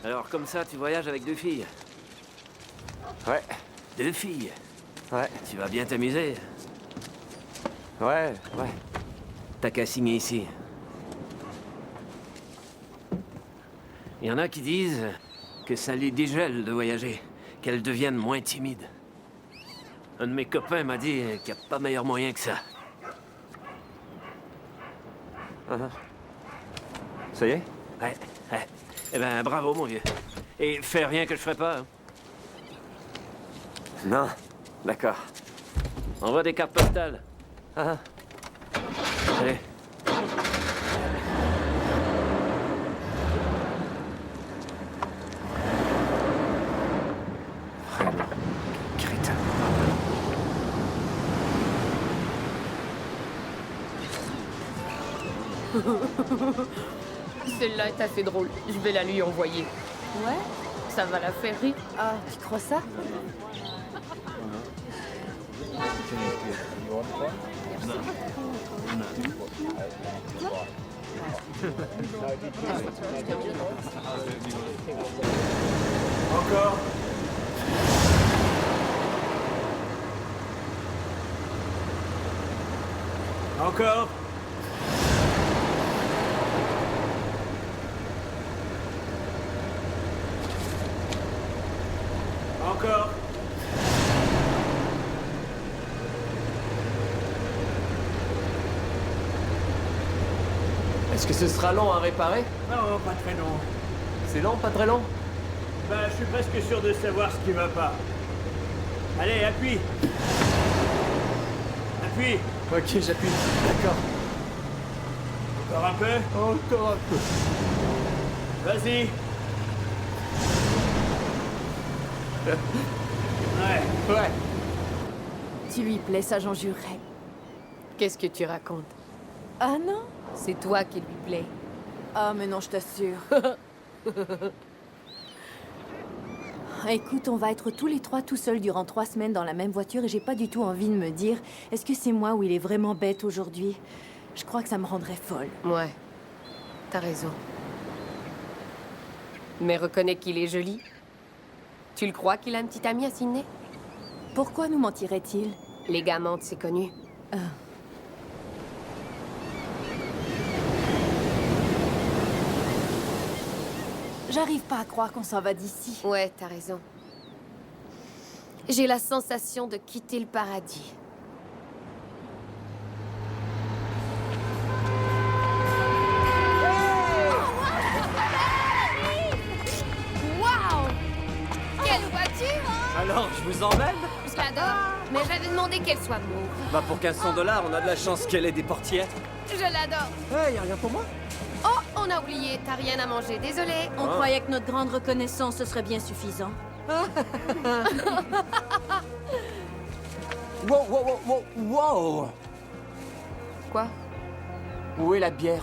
Alors, comme ça, tu voyages avec 2 filles? Ouais, 2 filles? ouais, Tu vas bien t'amuser. ouais. T'as qu'à signer ici. Il y en a qui disent que ça les dégèle de voyager, qu'elles deviennent moins timides. Un de mes copains m'a dit qu'il n'y a pas meilleur moyen que ça. Ça y est? Ouais. Eh ben, bravo, mon vieux. Et fais rien que je ferai pas, hein. Non, d'accord. Envoie des cartes postales. Allez. Crétin. Celle-là est assez drôle. Je vais la lui envoyer. Ouais? Ça va la faire rire. Ah, tu crois ça? Encore. Encore. Encore. Est-ce que ce sera long à réparer? Non, pas très long. C'est long, pas très long? Ben, je suis presque sûr de savoir ce qui va pas. Allez, appuie. Appuie. Ok, j'appuie. D'accord. Encore un peu. Encore un peu. Vas-y. Ouais. Ouais. Tu lui plais, ça j'en jurerais. Qu'est-ce que tu racontes? Ah non? C'est toi qui lui plais. Ah mais non, je t'assure. Écoute, on va être tous les trois tout seuls durant 3 semaines dans la même voiture et j'ai pas du tout envie de me dire est-ce que c'est moi ou il est vraiment bête aujourd'hui? Je crois que ça me rendrait folle. Ouais. T'as raison. Mais reconnais qu'il est joli. Tu le crois qu'il a un petit ami à Sydney? Pourquoi nous mentirait-il? Les gars mentent, c'est connu. J'arrive pas à croire qu'on s'en va d'ici. Ouais, t'as raison. J'ai la sensation de quitter le paradis. Waouh! Quelle voiture! Alors, je vous emmène? Je l'adore, mais j'avais demandé qu'elle soit mauve. Bah pour 1500 $, on a de la chance qu'elle ait des portières. Je l'adore. Ouais, y a rien pour moi? Oh! On a oublié, t'as rien à manger, désolé. On croyait que notre grande reconnaissance, ce serait bien suffisant. Wow, wow, wow, wow, wow. Quoi? Où est la bière?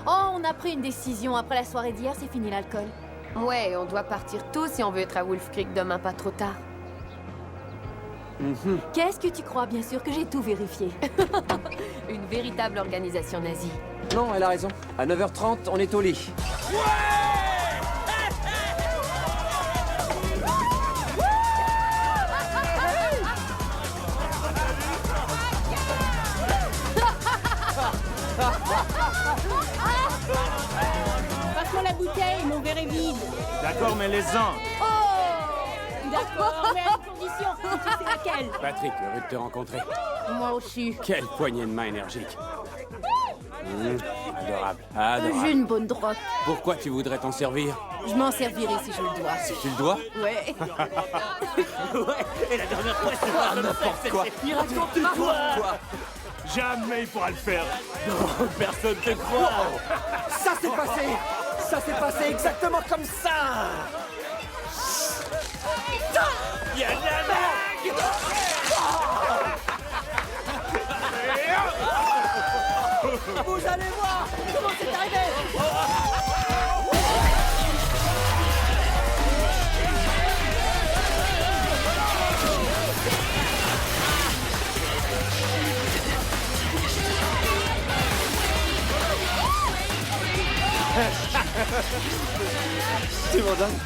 Oh, on a pris une décision. Après la soirée d'hier, c'est fini l'alcool. Ouais, on doit partir tôt si on veut être à Wolf Creek demain, pas trop tard. Qu'est-ce que tu crois? Bien sûr que j'ai tout vérifié. Une véritable organisation nazie. Non, elle a raison. À 9h30, on est au lit. Passe-moi la bouteille, mon verre est vide. D'accord, mais les-en. D'accord, mais à une condition. Tu sais laquelle? Patrick, heureux de te rencontrer. Moi aussi. Quelle poignée de main énergique. Adorable, J'ai adorable. une bonne droite. Pourquoi tu voudrais t'en servir? Je m'en servirai si je le dois. Si tu le dois? Ouais. Et la dernière fois, c'est pas N'importe quoi. Il raconte quoi? Jamais il pourra le faire. Non, personne te croit. Ça s'est passé! Ça s'est passé exactement comme ça! Il y a de la blague. Vous allez voir comment c'est arrivé! Tu m'en donnes?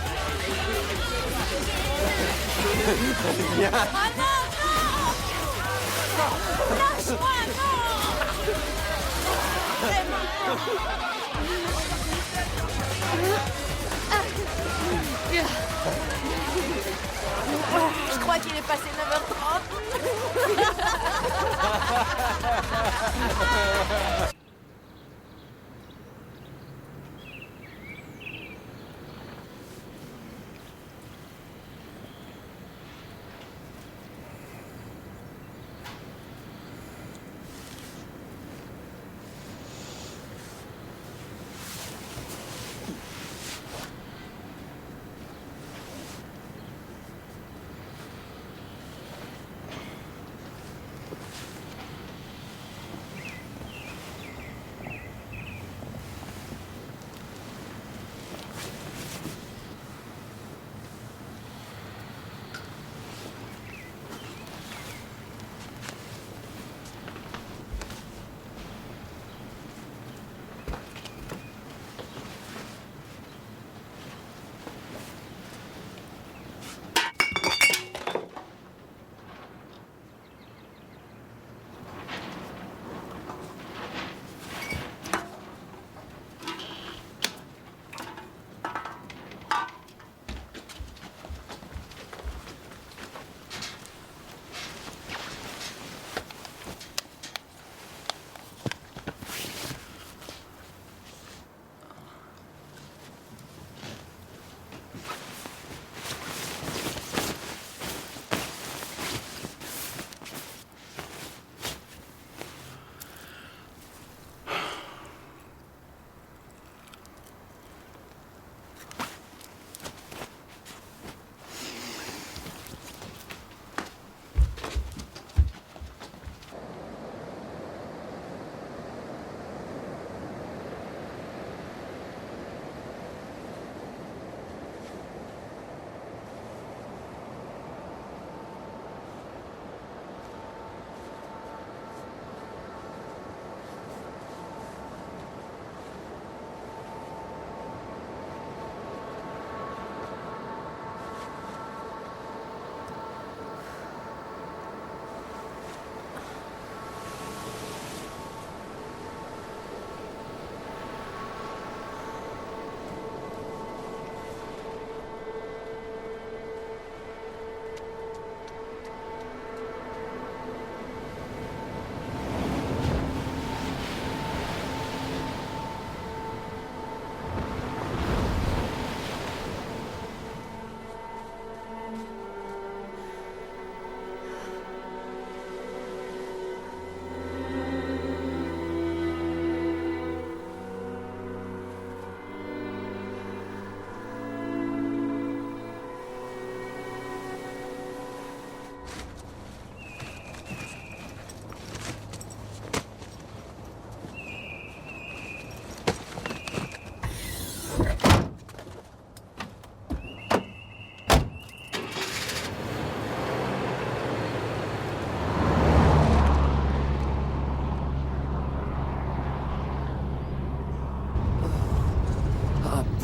Je crois qu'il est passé 9h30.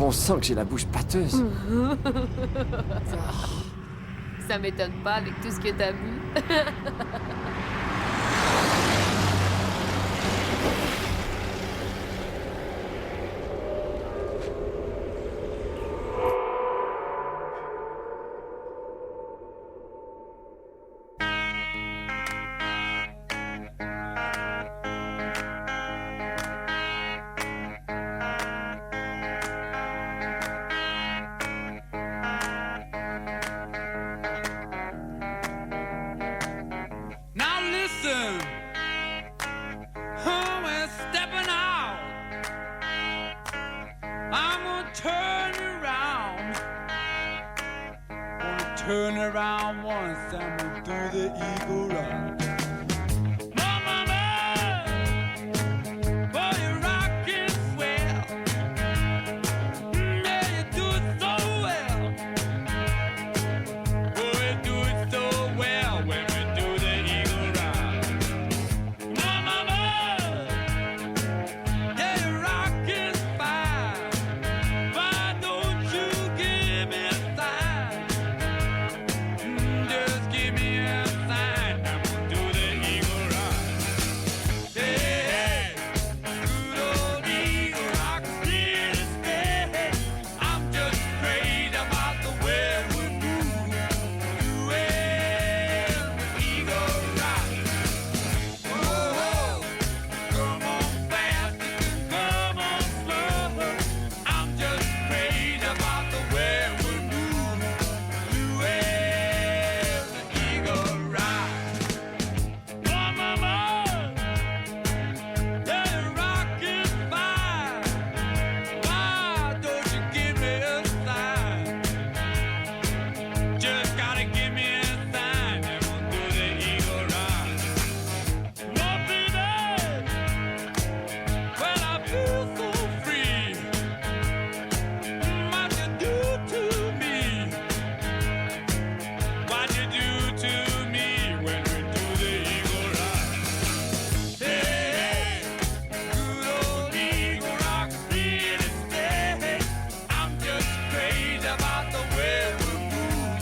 On sent que j'ai la bouche pâteuse. Ça m'étonne pas avec tout ce que t'as bu. Now listen, we're stepping out. I'm gonna turn around. Gonna turn around once, I'm gonna do the eagle run. Mama, boy, you're rocking swell. Yeah, you do it so well. Boy, you do it so well when we do the eagle run. Mama, yeah, you're rocking fine. Why don't you give me a sign? Just give me a sign. I'm gonna do the eagle run. Hey, hey, good old eagle rock, here to stay. I'm just crazy about the way we move. Well, the eagle rock. Whoa, come on fast, you can come on slow. I'm just crazy about the way we move. Well, the eagle rock. Oh, mama, they're rocking fine. Why don't you give me a sign? Just gotta give me a sign, and we'll do the eagle run. Won't be there. Well, I feel so free. What you do to me? What you do to me when we do the eagle run? Hey, good old eagle rock, here to stay. I'm just crazy about the way we move.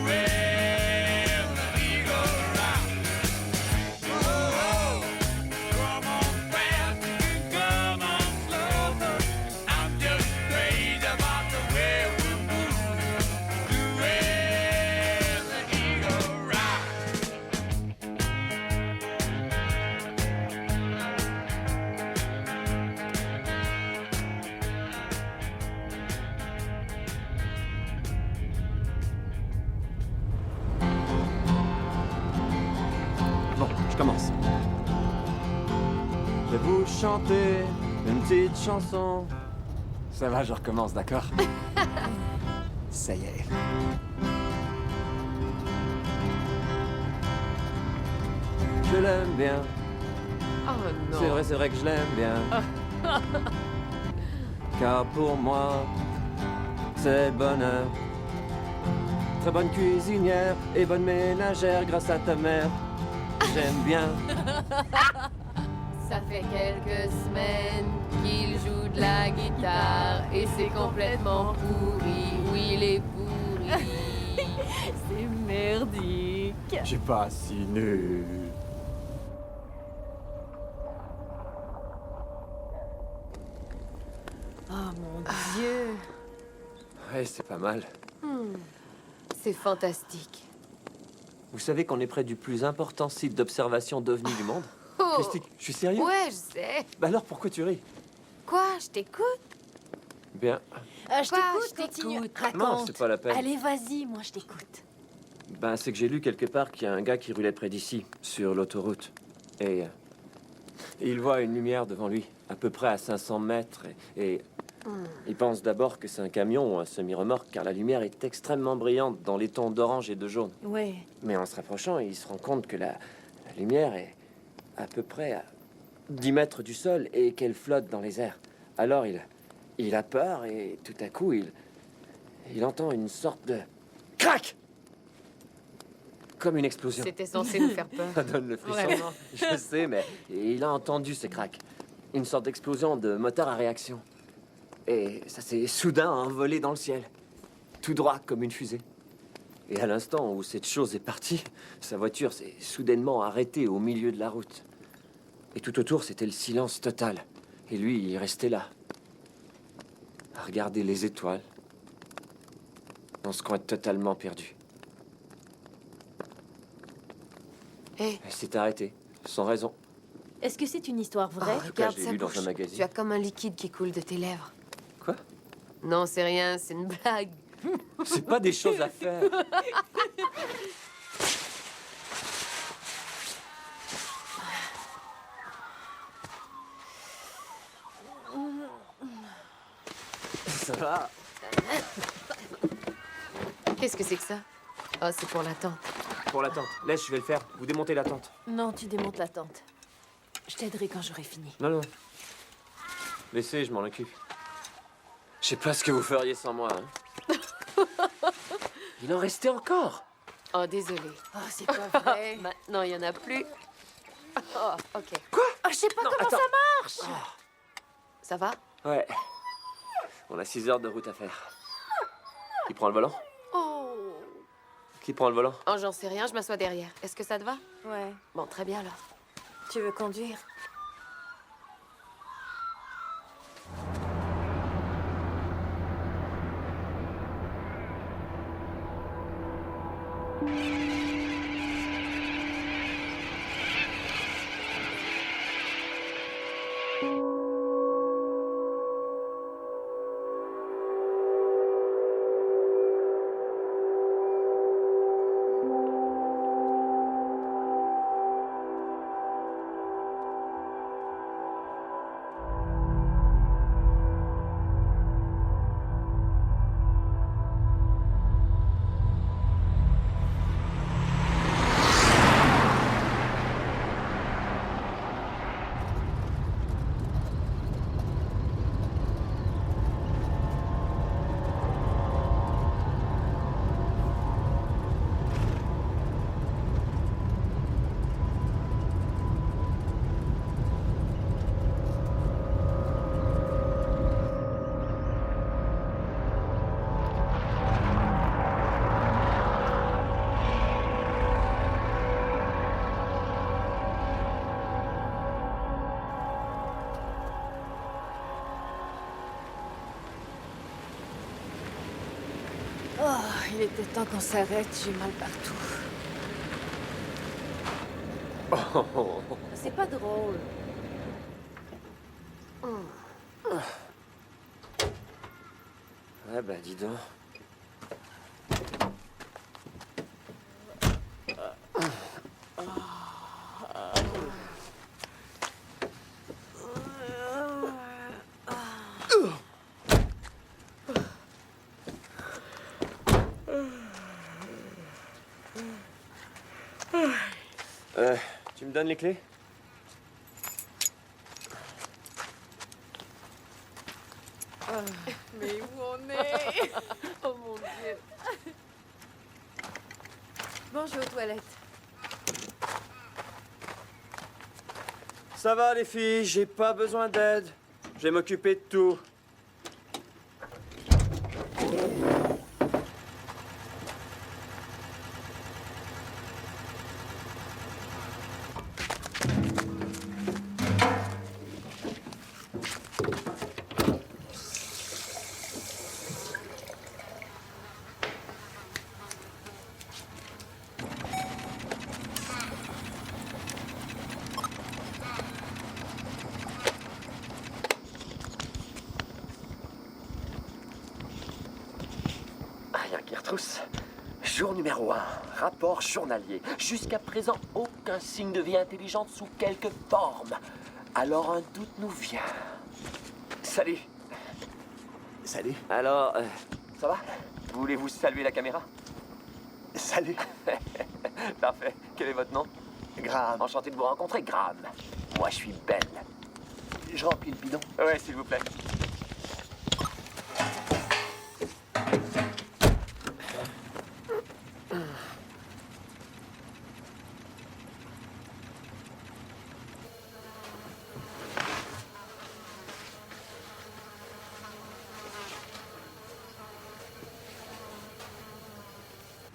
Well, the eagle rock. Whoa, come on fast, you can come on slow. I'm just crazy about the way we move. Well, the eagle rock. Bon, je commence. Je vais vous chanter une petite chanson. Ça va, je recommence, d'accord? Ça y est. Je l'aime bien. Oh non. C'est vrai que je l'aime bien. Car pour moi, c'est le bonheur. Très bonne cuisinière et bonne ménagère grâce à ta mère. J'aime bien. Ça fait quelques semaines qu'il joue de la guitare et c'est complètement pourri. Oui, il est pourri. C'est merdique. J'ai pas si nul. Oh mon Dieu. Ouais, c'est pas mal. C'est fantastique. Vous savez qu'on est près du plus important site d'observation d'OVNI du monde? Oh. Christy, je suis sérieux? Ouais, je sais. Bah alors pourquoi tu ris? Quoi? Je t'écoute? Bien. Je Quoi? t'écoute, Je continue. t'écoute. Raconte. Non, c'est pas la peine. Allez, vas-y, moi je t'écoute. Ben, c'est que j'ai lu quelque part qu'il y a un gars qui roulait près d'ici, sur l'autoroute. Et il voit une lumière devant lui, à peu près à 500 mètres. Et il pense d'abord que c'est un camion ou un semi-remorque, car la lumière est extrêmement brillante dans les tons d'orange et de jaune. Ouais. Mais en se rapprochant, il se rend compte que la lumière est à peu près à 10 mètres du sol et qu'elle flotte dans les airs. Alors il a peur et tout à coup, il entend une sorte de crac! Comme une explosion. C'était censé nous faire peur. Ça donne le frisson. Vraiment. Je sais, mais il a entendu ce crack. Une sorte d'explosion de moteur à réaction. Et ça s'est soudain envolé dans le ciel. Tout droit comme une fusée. Et à l'instant où cette chose est partie, sa voiture s'est soudainement arrêtée au milieu de la route. Et tout autour, c'était le silence total. Et lui, il restait là, à regarder les étoiles, dans ce coin totalement perdu. Hé, Elle s'est arrêtée, sans raison. Est-ce que c'est une histoire vraie? tout cas, regarde je l'ai sa lu dans bouche. un magazine. Tu as comme un liquide qui coule de tes lèvres. Quoi? Non, c'est rien, c'est une blague. C'est pas des choses à faire. Ça va? Qu'est-ce que c'est que ça? Oh, c'est pour la tente. Pour la tente. Laisse, je vais le faire. Vous démontez la tente. Non, tu démontes la tente. Je t'aiderai quand j'aurai fini. Non, non. Laissez, je m'en occupe. Je sais pas ce que vous feriez sans moi. Hein. Il en restait encore. Oh, désolé. Oh, c'est pas vrai. Maintenant, il y en a plus. Oh, ok. Oh, je sais pas comment attends. ça marche. Ça va? Ouais. On a 6 heures de route à faire. Qui prend le volant? Oh. Qui prend le volant? Oh, j'en sais rien, je m'assois derrière. Est-ce que ça te va? Ouais. Bon, très bien alors. Tu veux conduire? Oh, il était temps qu'on s'arrête, j'ai mal partout. C'est pas drôle. Ouais, bah dis donc. Tu me donnes les clés? Mais où on est? Oh mon Dieu. Bon, je vais aux toilettes. Ça va les filles, j'ai pas besoin d'aide. Je vais m'occuper de tout. Rien qui retrousse. Jour numéro 1, rapport journalier. Jusqu'à présent, aucun signe de vie intelligente sous quelque forme. Alors un doute nous vient. Salut. Salut. Alors, ça va? Voulez-vous saluer la caméra? Salut. Parfait. Quel est votre nom? Graham. Enchanté de vous rencontrer, Graham. Moi, je suis Ben. Je remplis le bidon. Ouais, s'il vous plaît.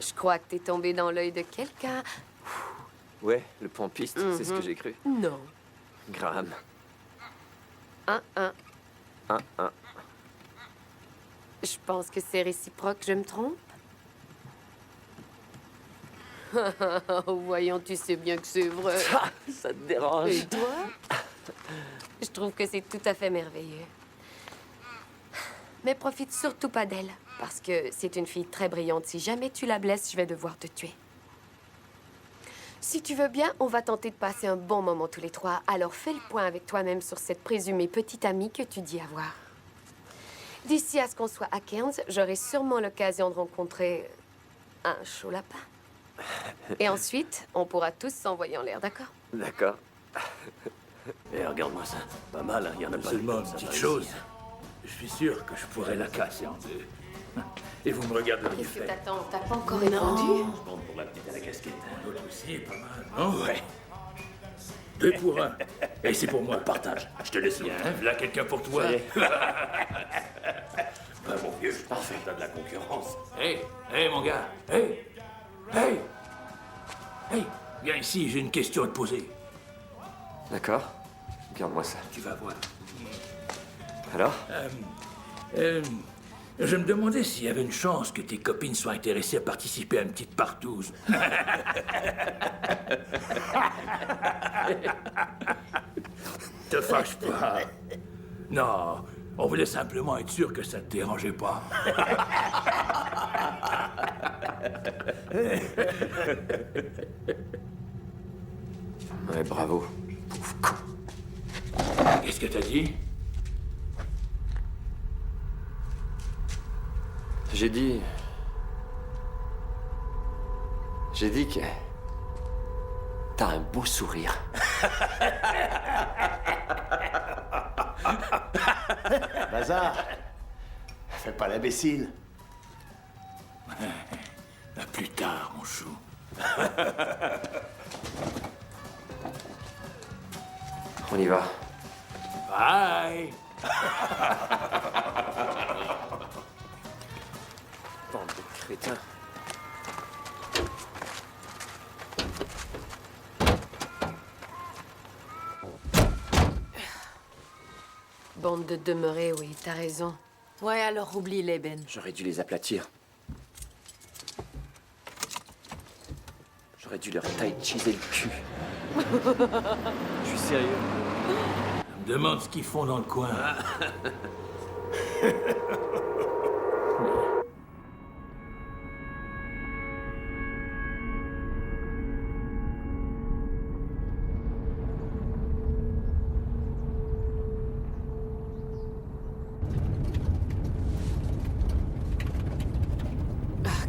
Je crois que t'es tombé dans l'œil de quelqu'un. Ouais, le pompiste, c'est ce que j'ai cru. Non. Graham. 1-1. 1-1. Je pense que c'est réciproque, je me trompe? Voyons, tu sais bien que c'est vrai. Ah, ça te dérange. Et toi? Je trouve que c'est tout à fait merveilleux. Mais profite surtout pas d'elle, parce que c'est une fille très brillante. Si jamais tu la blesses, je vais devoir te tuer. Si tu veux bien, on va tenter de passer un bon moment tous les trois. Alors fais le point avec toi-même sur cette présumée petite amie que tu dis avoir. D'ici à ce qu'on soit à Cairns, j'aurai sûrement l'occasion de rencontrer un chaud lapin. Et ensuite, on pourra tous s'envoyer en l'air, d'accord? D'accord. Eh, regarde-moi ça. Pas mal, hein. Il y en a pas seulement une petite chose. Je suis sûr que je pourrais la casser en deux. Et vous me regarderiez Qu'est-ce que faire. t'attends? T'as pas encore répondu? Je prends pour la petite à la casquette. L'autre aussi est pas mal. Oh ouais. 2 pour 1. Et c'est pour moi, partage. Je te laisse bien. Là, quelqu'un pour toi. Ah, mon vieux, parfait. T'as de la concurrence. Hey, mon gars. Hey, viens ici, j'ai une question à te poser. D'accord. Garde-moi ça. Tu vas voir. Alors? Je me demandais s'il y avait une chance que tes copines soient intéressées à participer à une petite partouze. Te fâche pas. Non, on voulait simplement être sûr que ça te dérangeait pas. Ouais, bravo. Pauvre con. Qu'est-ce que t'as dit? J'ai dit que... T'as un beau sourire. Bazar. Fais pas l'imbécile. À plus tard, mon chou. On y va. Bye! Bande de crétins. Bande de demeurés, oui, t'as raison. Ouais, alors oublie-les, Ben. J'aurais dû les aplatir. J'aurais dû leur tai chiser le cul. Je suis sérieux. Je me demande ce qu'ils font dans le coin. Ah,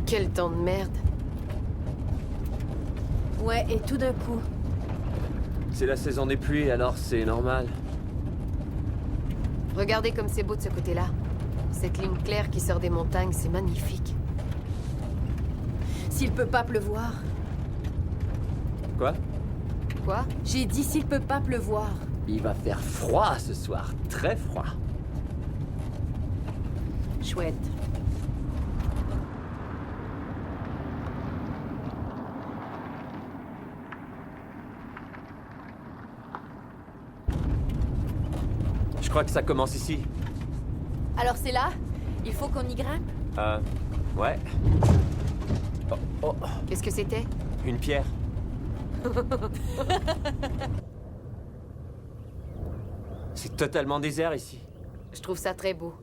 quel temps de merde. Ouais, et tout d'un coup. C'est la saison des pluies, alors c'est normal. Regardez comme c'est beau de ce côté-là. Cette ligne claire qui sort des montagnes, c'est magnifique. S'il peut pas pleuvoir. Quoi? Quoi? J'ai dit s'il peut pas pleuvoir. Il va faire froid ce soir. Très froid. Chouette. Je crois que ça commence ici. Alors c'est là? Il faut qu'on y grimpe? Ouais. Oh, oh, Qu'est-ce que c'était? une pierre. C'est totalement désert ici. Je trouve ça très beau.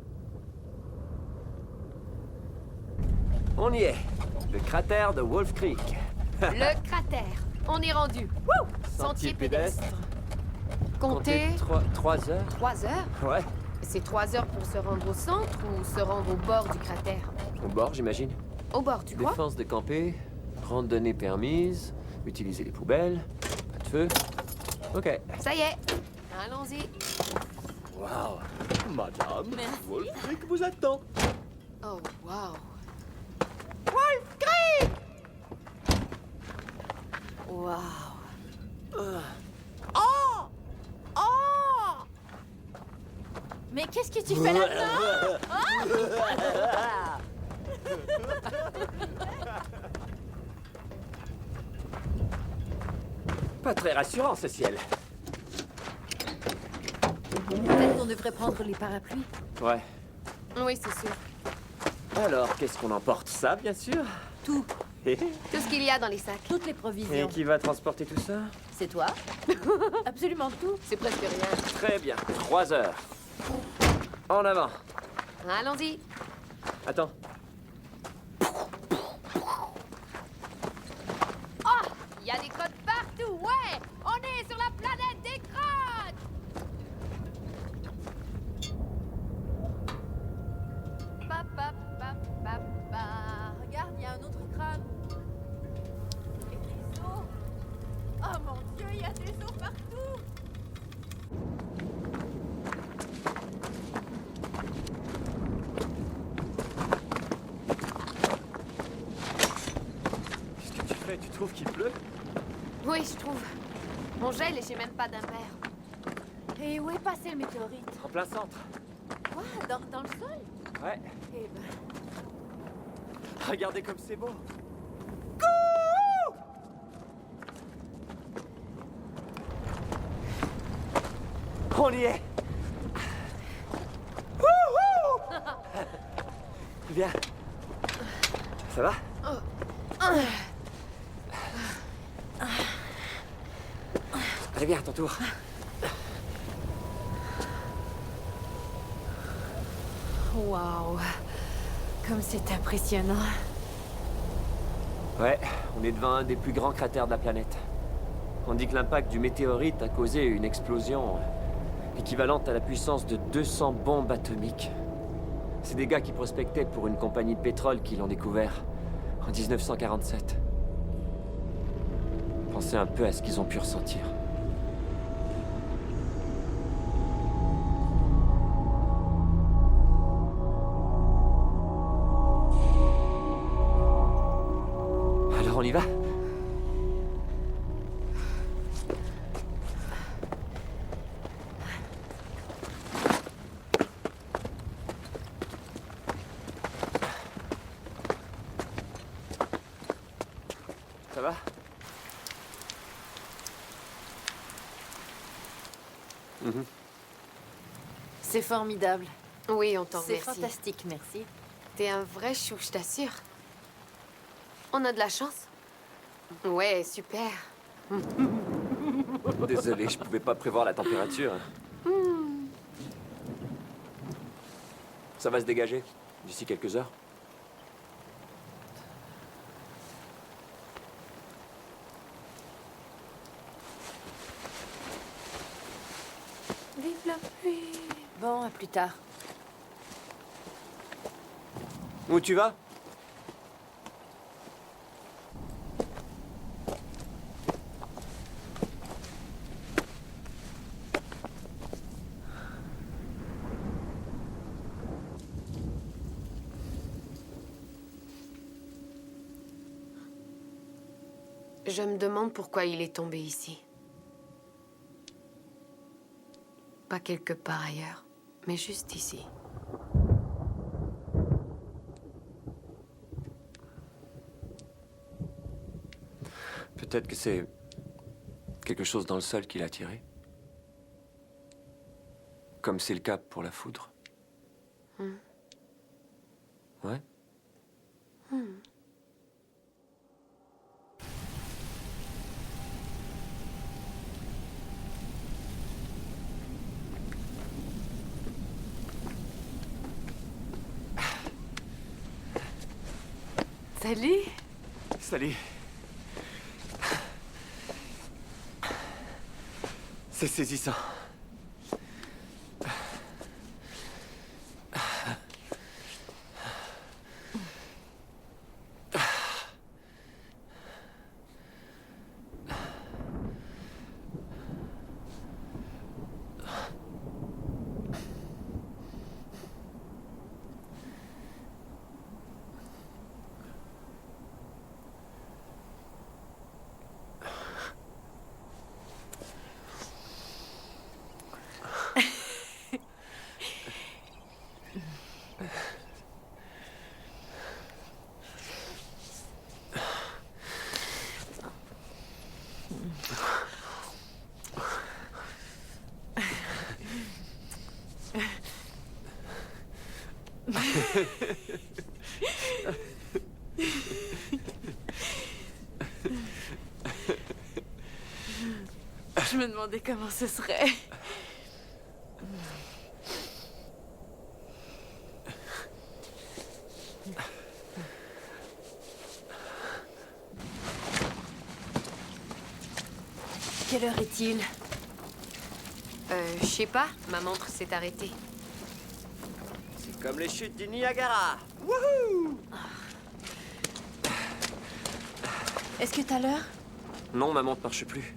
On y est. Le cratère de Wolf Creek. Le cratère. On est rendu. Wouh! Sentier pédestre. Comptez 3 heures. 3 heures. Ouais. C'est 3 heures pour se rendre au centre ou se rendre au bord du cratère? Au bord, j'imagine. Au bord, tu crois? Défense de camper. Randonnée permise. Utiliser les poubelles. Pas de feu. Ok. Ça y est. Allons-y. Wow. Madame, Wolf Creek vous attend. Oh, wow. Wow. Mais qu'est-ce que tu fais là-dedans? Pas très rassurant, ce ciel. Peut-être qu'on devrait prendre les parapluies. Ouais. Oui, c'est sûr. Alors, qu'est-ce qu'on emporte? Ça, bien sûr. Tout. Et Tout ce qu'il y a dans les sacs. Toutes les provisions. qui va transporter tout ça? C'est toi? Absolument tout. C'est presque rien. Très bien. 3 heures. En avant. Allons-y. Attends. Oh! Il y a des crottes partout, ouais! On est sur la planète des crottes! Regarde, il y a un autre crâne. Et des os. Oh mon Dieu, il y a des os partout. Qu'est-ce que tu fais? Tu trouves qu'il pleut? Oui, je trouve. On gèle et j'ai même pas d'impair. Et où est passé le météorite? En plein centre. Quoi? Dans le sol? Ouais. Eh ben... Regardez comme c'est beau. On y est. Bien. Ça va? Allez, viens, à ton tour. Waouh. Comme c'est impressionnant. Ouais, on est devant un des plus grands cratères de la planète. On dit que l'impact du météorite a causé une explosion équivalente à la puissance de 200 bombes atomiques. C'est des gars qui prospectaient pour une compagnie de pétrole qui l'ont découvert en 1947. Pensez un peu à ce qu'ils ont pu ressentir. Alors on y va? Ça va? C'est formidable. Oui, on t'en C'est remercie. fantastique, merci. T'es un vrai chou, je t'assure. On a de la chance. Ouais, super. Désolé, je pouvais pas prévoir la température. Ça va se dégager d'ici quelques heures. Vive la pluie. Bon, à plus tard. Où tu vas? Je me demande pourquoi il est tombé ici. Pas quelque part ailleurs, mais juste ici. Peut-être que c'est quelque chose dans le sol qui l'a tiré. Comme c'est le cas pour la foudre. Ouais. Salut. Salut. C'est saisissant. Je me demandais comment ce serait. Quelle heure est-il? Je sais pas, ma montre s'est arrêtée. C'est comme les chutes du Niagara. Est-ce que t'as l'heure? Non, ma montre marche plus.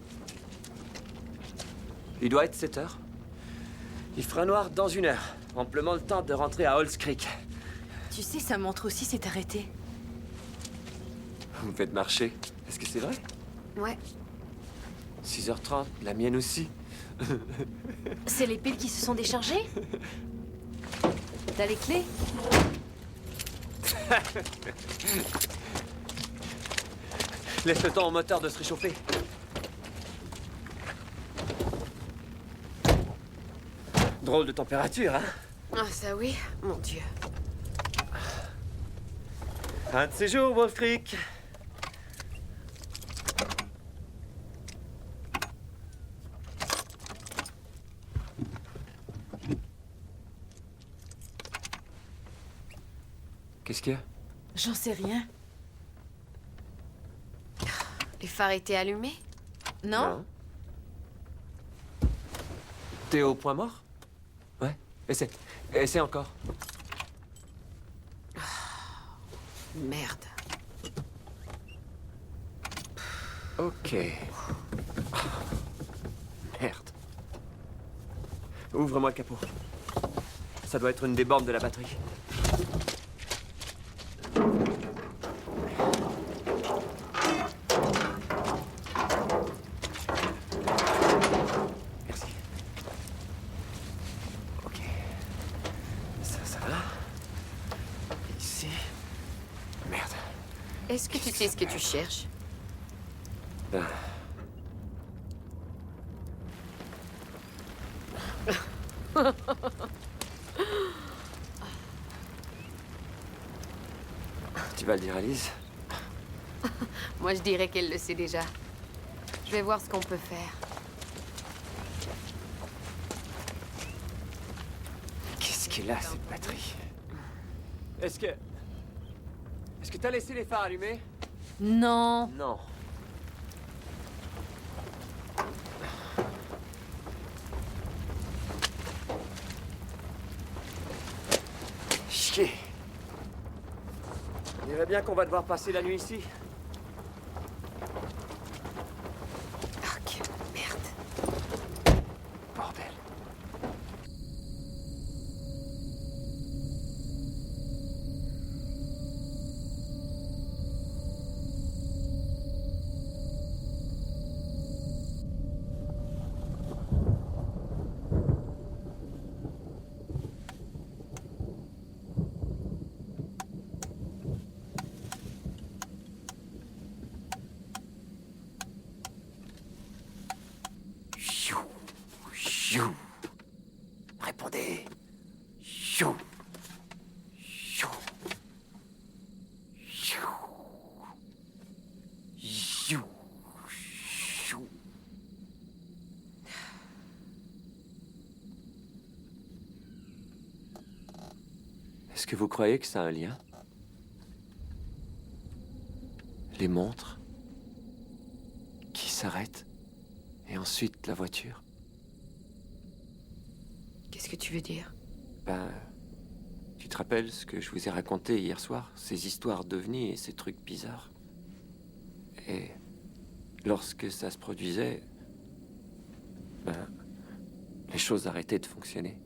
Il doit être 7 heures. Il fera noir dans 1 heure. Amplement le temps de rentrer à Halls Creek. Tu sais, sa montre aussi s'est arrêtée. Vous me faites marcher. Est-ce que c'est vrai? Ouais. 6h30, la mienne aussi. C'est les piles qui se sont déchargées? T'as les clés? Laisse le temps au moteur de se réchauffer. Drôle de température, hein? Ah, ça oui, mon Dieu. Un de ces jours, Wolf Creek. Qu'est-ce qu'il y a? J'en sais rien. Les phares étaient allumés? Non? T'es au point mort? Ouais. Essaie. Essaie encore. Merde. Ok. Merde. Ouvre-moi le capot. Ça doit être une des bornes de la batterie. Merci. Ok. Ça va. Ici. Merde. Est-ce que tu sais ce que tu cherches? Ah. Tu vas le dire à Liz? Moi, je dirais qu'elle le sait déjà. Je vais voir ce qu'on peut faire. Qu'est-ce qu'il a, cette batterie? Est-ce que t'as laissé les phares allumés? Non. Non. Chier. On dirait bien qu'on va devoir passer la nuit ici. Ok, merde. Bordel. Chou, chou. Répondez. Chou. Chou. Chou. Chou. Chou. Est-ce que vous croyez que ça a un lien? Les montres qui s'arrêtent et ensuite la voiture? Qu'est-ce que tu veux dire? Ben, tu te rappelles ce que je vous ai raconté hier soir? Ces histoires d'ovnis et ces trucs bizarres. Et lorsque ça se produisait, ben, les choses arrêtaient de fonctionner.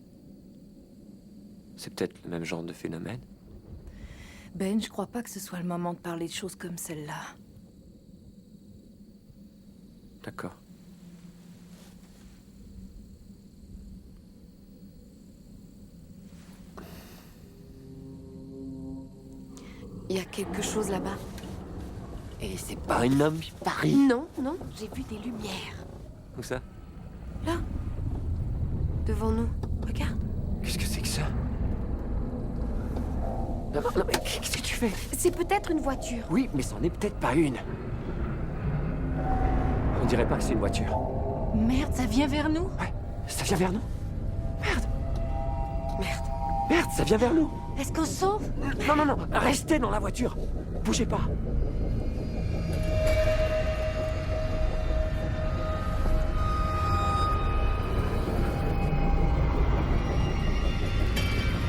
C'est peut-être le même genre de phénomène. Ben, je crois pas que ce soit le moment de parler de choses comme celle-là. D'accord. Il y a quelque chose là-bas. Et c'est pas un homme Paris. Non, non, j'ai vu des lumières. Où ça? Là. Devant nous. Regarde. Qu'est-ce que c'est que ça? Non, non, mais qu'est-ce que tu fais? C'est peut-être une voiture. Oui, mais c'en est peut-être pas une. On dirait pas que c'est une voiture. Merde, ça vient vers nous. Ouais, ça vient vers nous. Merde, Merde. merde, ça vient vers nous. Est-ce qu'on se sauve? Non, non, non, restez dans la voiture. Bougez pas.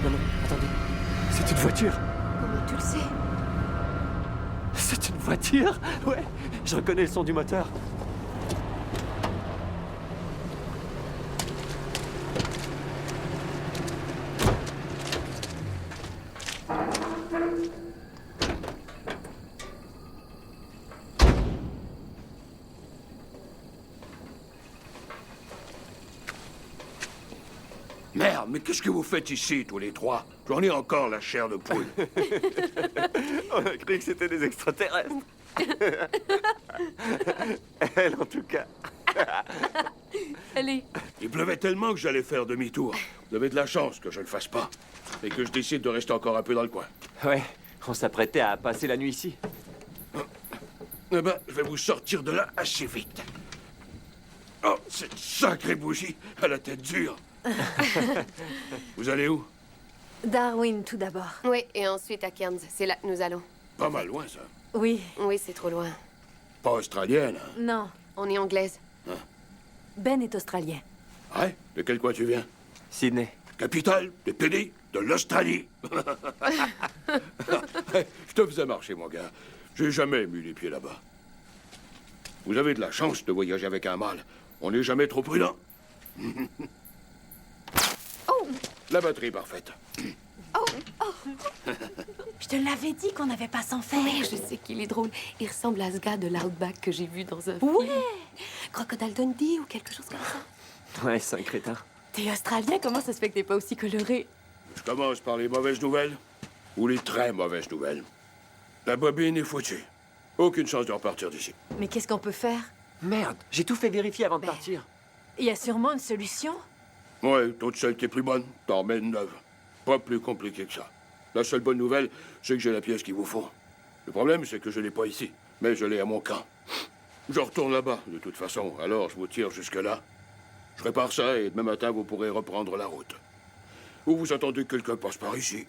Non, non, attendez. C'est une voiture. Comment tu le sais? C'est une voiture? Ouais, je reconnais le son du moteur. Merde, mais qu'est-ce que vous faites ici, tous les trois? J'en ai encore la chair de poule. On a cru que c'était des extraterrestres. Elle, en tout cas. Allez. Il pleuvait tellement que j'allais faire demi-tour. Vous avez de la chance que je ne le fasse pas. Et que je décide de rester encore un peu dans le coin. Ouais, on s'apprêtait à passer la nuit ici. Eh ben, je vais vous sortir de là assez vite. Oh, cette sacrée bougie à la tête dure. Vous allez où? Darwin, tout d'abord. Oui, et ensuite à Cairns. C'est là que nous allons. Pas mal loin, ça. Oui. Oui, c'est trop loin. Pas australienne, hein? Non. On est anglaise. Ben est australien. Ouais? De quel coin tu viens? Sydney. Capitale des pays de l'Australie. Je te faisais marcher, mon gars. J'ai jamais mis les pieds là-bas. Vous avez de la chance de voyager avec un mâle. On n'est jamais trop prudent. Oh! La batterie parfaite. Je te l'avais dit qu'on n'avait pas s'en faire. Oui, je sais qu'il est drôle. Il ressemble à ce gars de l'Outback que j'ai vu dans un Ouais. film. Crocodile Dundee ou quelque chose comme ça. Ouais, c'est un crétin. T'es australien, comment ça se fait que t'es pas aussi coloré? Je commence par les mauvaises nouvelles ou les très mauvaises nouvelles. La bobine est foutue. Aucune chance de repartir d'ici. Mais qu'est-ce qu'on peut faire? Merde, j'ai tout fait vérifier avant de partir. Il y a sûrement une solution. Ouais, toute celle qui est plus bonne, t'en remets une neuve. Pas plus compliqué que ça. La seule bonne nouvelle, c'est que j'ai la pièce qu'il vous faut. Le problème, c'est que je l'ai pas ici, mais je l'ai à mon camp. Je retourne là-bas, de toute façon, alors je vous tire jusque-là. Je répare ça et demain matin, vous pourrez reprendre la route. Ou vous attendez que quelqu'un passe par ici.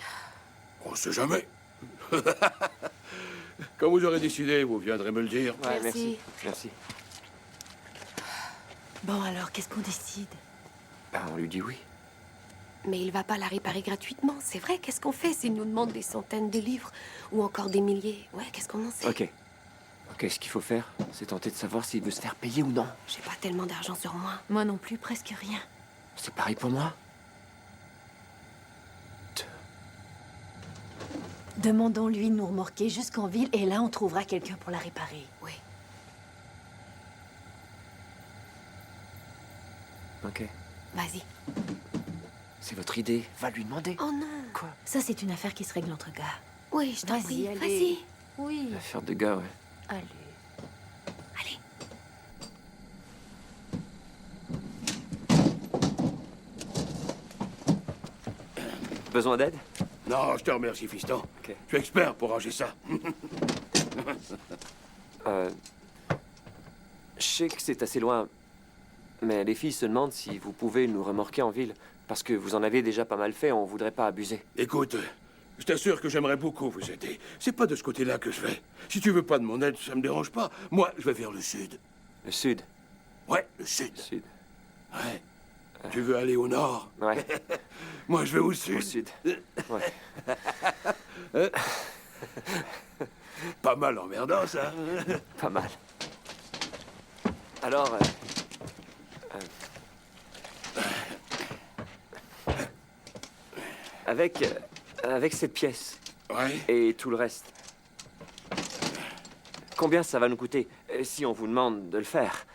On sait jamais. Quand vous aurez décidé, vous viendrez me le dire. Ouais, Merci. Merci. Bon, alors, qu'est-ce qu'on décide? Ben, on lui dit oui. Mais il va pas la réparer gratuitement. C'est vrai, qu'est-ce qu'on fait s'il nous demande des centaines de livres ou encore des milliers? Ouais, qu'est-ce qu'on en sait? Ok. Ok, ce qu'il faut faire, c'est tenter de savoir s'il veut se faire payer ou non. J'ai pas tellement d'argent sur moi. Moi non plus, presque rien. C'est pareil pour moi. Demandons-lui de nous remorquer jusqu'en ville et là, on trouvera quelqu'un pour la réparer. Oui. Ok. Vas-y. C'est votre idée. Va lui demander. Oh non. Quoi? Ça, c'est une affaire qui se règle entre gars. Oui, je t'en Vas-y, prie. allez. Vas-y. Oui. L'affaire de gars, ouais. Allez. Allez. Besoin d'aide? Non, je te remercie, fiston. Ok. Je suis expert pour ranger ça. Je sais que c'est assez loin, mais les filles se demandent si vous pouvez nous remorquer en ville. Parce que vous en avez déjà pas mal fait, on voudrait pas abuser. Écoute, je t'assure que j'aimerais beaucoup vous aider. C'est pas de ce côté-là que je vais. Si tu veux pas de mon aide, ça me dérange pas. Moi, je vais vers le sud. Le sud. Ouais, le sud. Sud. Ouais. Tu veux aller au nord? Ouais, Moi, je vais au sud. au sud. Ouais. Pas mal emmerdant, ça. Pas mal. Alors, avec cette pièce Ouais. et tout le reste, combien ça va nous coûter si on vous demande de le faire?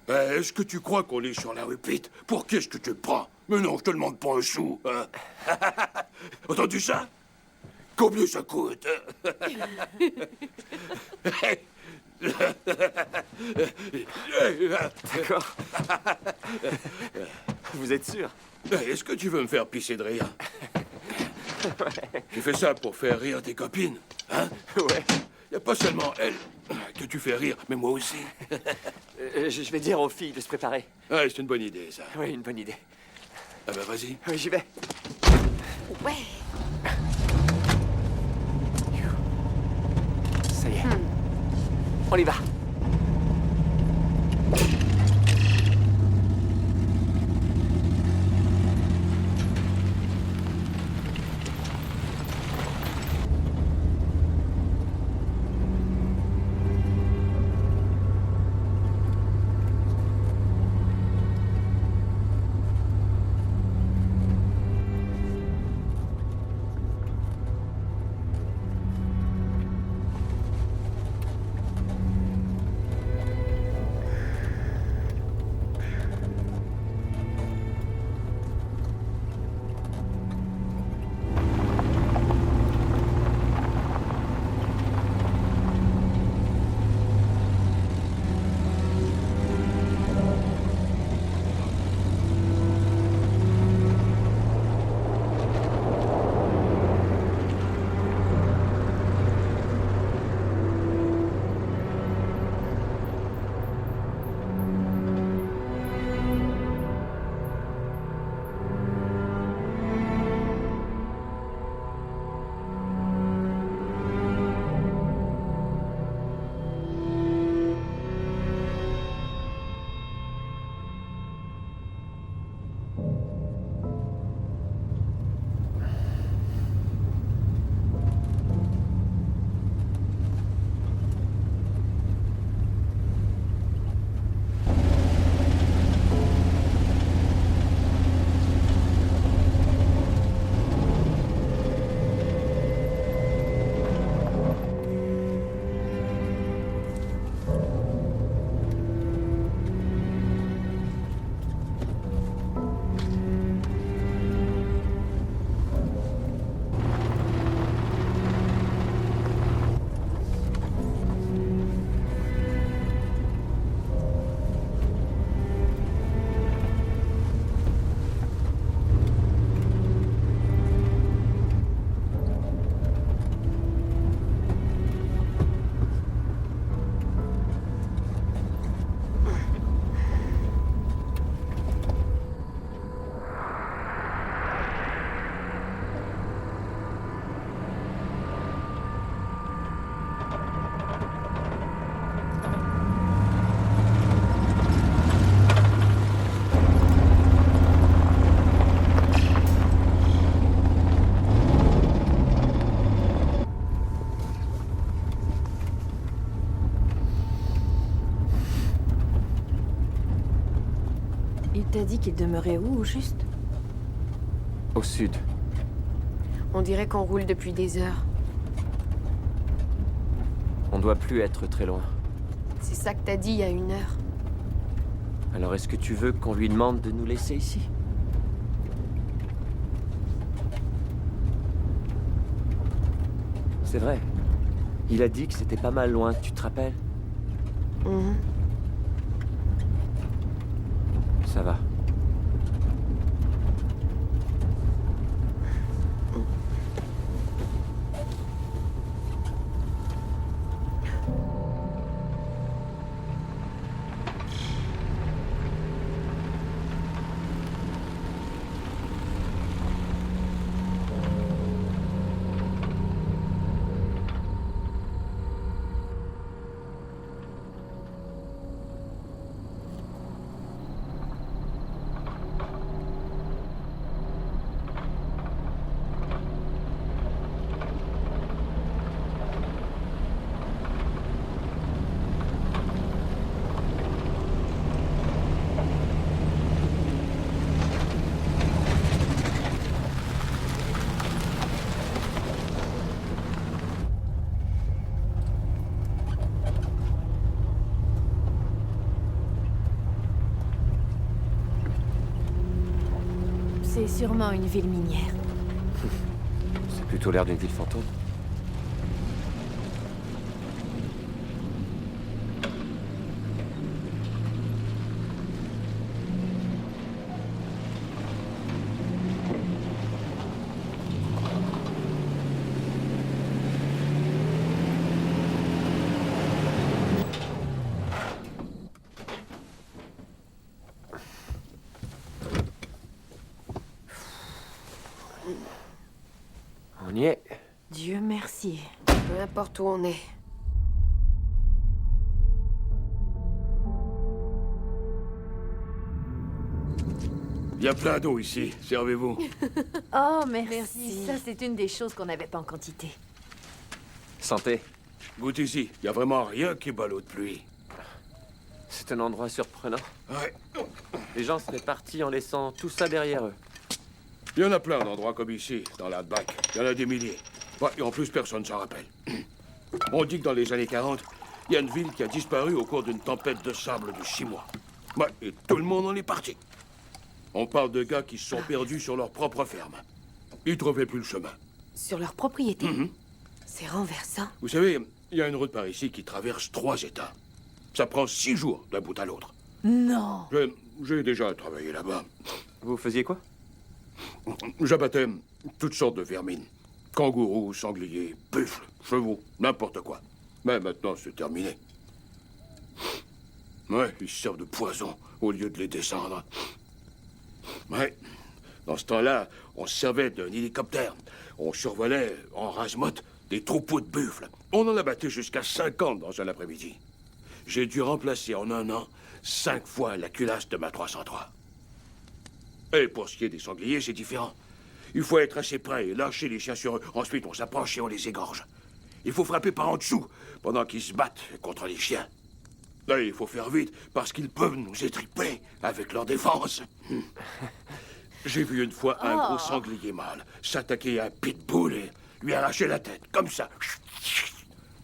Est-ce que tu crois qu'on est sur la rue Pitt? Pour qu'est-ce que tu te prends? Mais non, je te demande pas un sou. Hein. Entendu ça? Combien ça coûte? D'accord. Vous êtes sûr? Est-ce que tu veux me faire pisser de rire? Tu fais ça pour faire rire tes copines, hein? Ouais. Y a pas seulement elle que tu fais rire, mais moi aussi. Je vais dire aux filles de se préparer. Ouais, c'est une bonne idée, ça. Oui, une bonne idée. Ah bah vas-y. Oui, j'y vais. Ouais. Ça y est. On y va. Il t'a dit qu'il demeurait où, au juste? Au sud. On dirait qu'on roule depuis des heures. On doit plus être très loin. C'est ça que t'as dit il y a 1 heure. Alors est-ce que tu veux qu'on lui demande de nous laisser ici? C'est vrai. Il a dit que c'était pas mal loin, tu te rappelles? Mhm. Ça va. C'est sûrement une ville minière. C'est plutôt l'air d'une ville fantôme. y est. Dieu merci. Peu importe où on est. Il y a plein d'eau ici, servez-vous. Oh, merci. Merci. Ça, c'est une des choses qu'on n'avait pas en quantité. Santé. Goûte ici, il y a vraiment rien qui bat l'eau de pluie. C'est un endroit surprenant. Ouais. Les gens seraient partis en laissant tout ça derrière eux. Il y en a plein d'endroits comme ici, dans l'Outback. Il y en a des milliers. Ouais, et en plus, personne s'en rappelle. On dit que dans les années 40, il y a une ville qui a disparu au cours d'une tempête de sable de 6 mois. Ouais, et tout le monde en est parti. On parle de gars qui se sont perdus sur leur propre ferme. Ils trouvaient plus le chemin. Sur leur propriété. C'est renversant. Vous savez, il y a une route par ici qui traverse 3 États. Ça prend 6 jours d'un bout à l'autre. Non. J'ai déjà travaillé là-bas. Vous faisiez quoi? J'abattais toutes sortes de vermines. Kangourous, sangliers, buffles, chevaux, n'importe quoi. Mais maintenant, c'est terminé. Ouais, ils servent de poison au lieu de les descendre. Ouais. Dans ce temps-là, on se servait d'un hélicoptère. On survolait en rase-motte des troupeaux de buffles. On en abattait jusqu'à 50 dans un après-midi. J'ai dû remplacer en un an 5 fois la culasse de ma 303. Et pour ce qui est des sangliers, c'est différent. Il faut être assez près et lâcher les chiens sur eux. Ensuite, on s'approche et on les égorge. Il faut frapper par en dessous pendant qu'ils se battent contre les chiens. Là, il faut faire vite parce qu'ils peuvent nous étriper avec leur défense. J'ai vu une fois un gros sanglier mâle s'attaquer à un pitbull et lui arracher la tête, comme ça.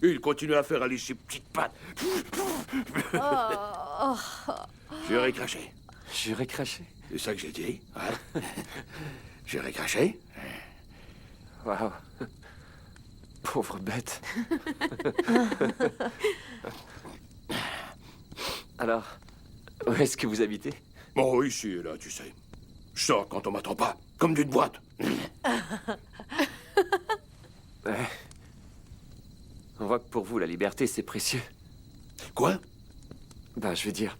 Il continue à faire aller ses petites pattes. J'aurais craché. J'aurais craché. C'est ça que j'ai dit, hein? J'aurais craché. Waouh. Pauvre bête. Alors, où est-ce que vous habitez? Bon, ici et là, tu sais. Je sors quand on m'attend pas, comme d'une boîte. Ouais. On voit que pour vous, la liberté, c'est précieux. Quoi? Ben, je veux dire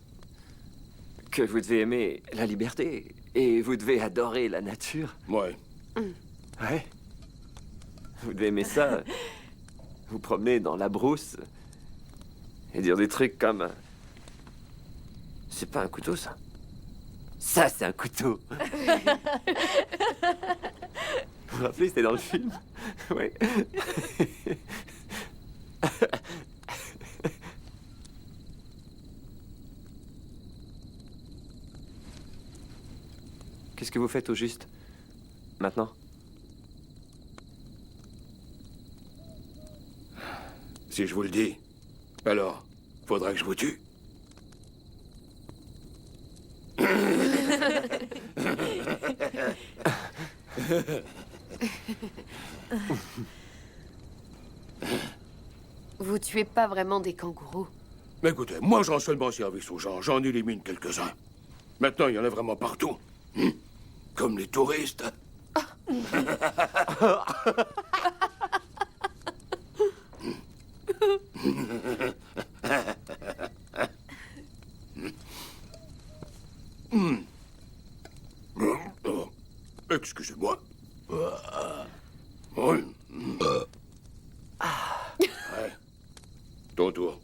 que vous devez aimer la liberté et vous devez adorer la nature. Ouais. Ouais. Vous devez aimer ça. Vous promener dans la brousse et dire des trucs comme... C'est pas un couteau, ça. Ça, c'est un couteau. Vous vous rappelez, c'était dans le film? Oui. Qu'est-ce que vous faites au juste, maintenant? Si je vous le dis, alors, faudra que je vous tue. Vous tuez pas vraiment des kangourous. Mais écoutez, moi, je rends seulement service aux gens. J'en élimine quelques-uns. Maintenant, il y en a vraiment partout. Comme les touristes. Oh, excusez-moi. Oui. Ouais. Ton tour.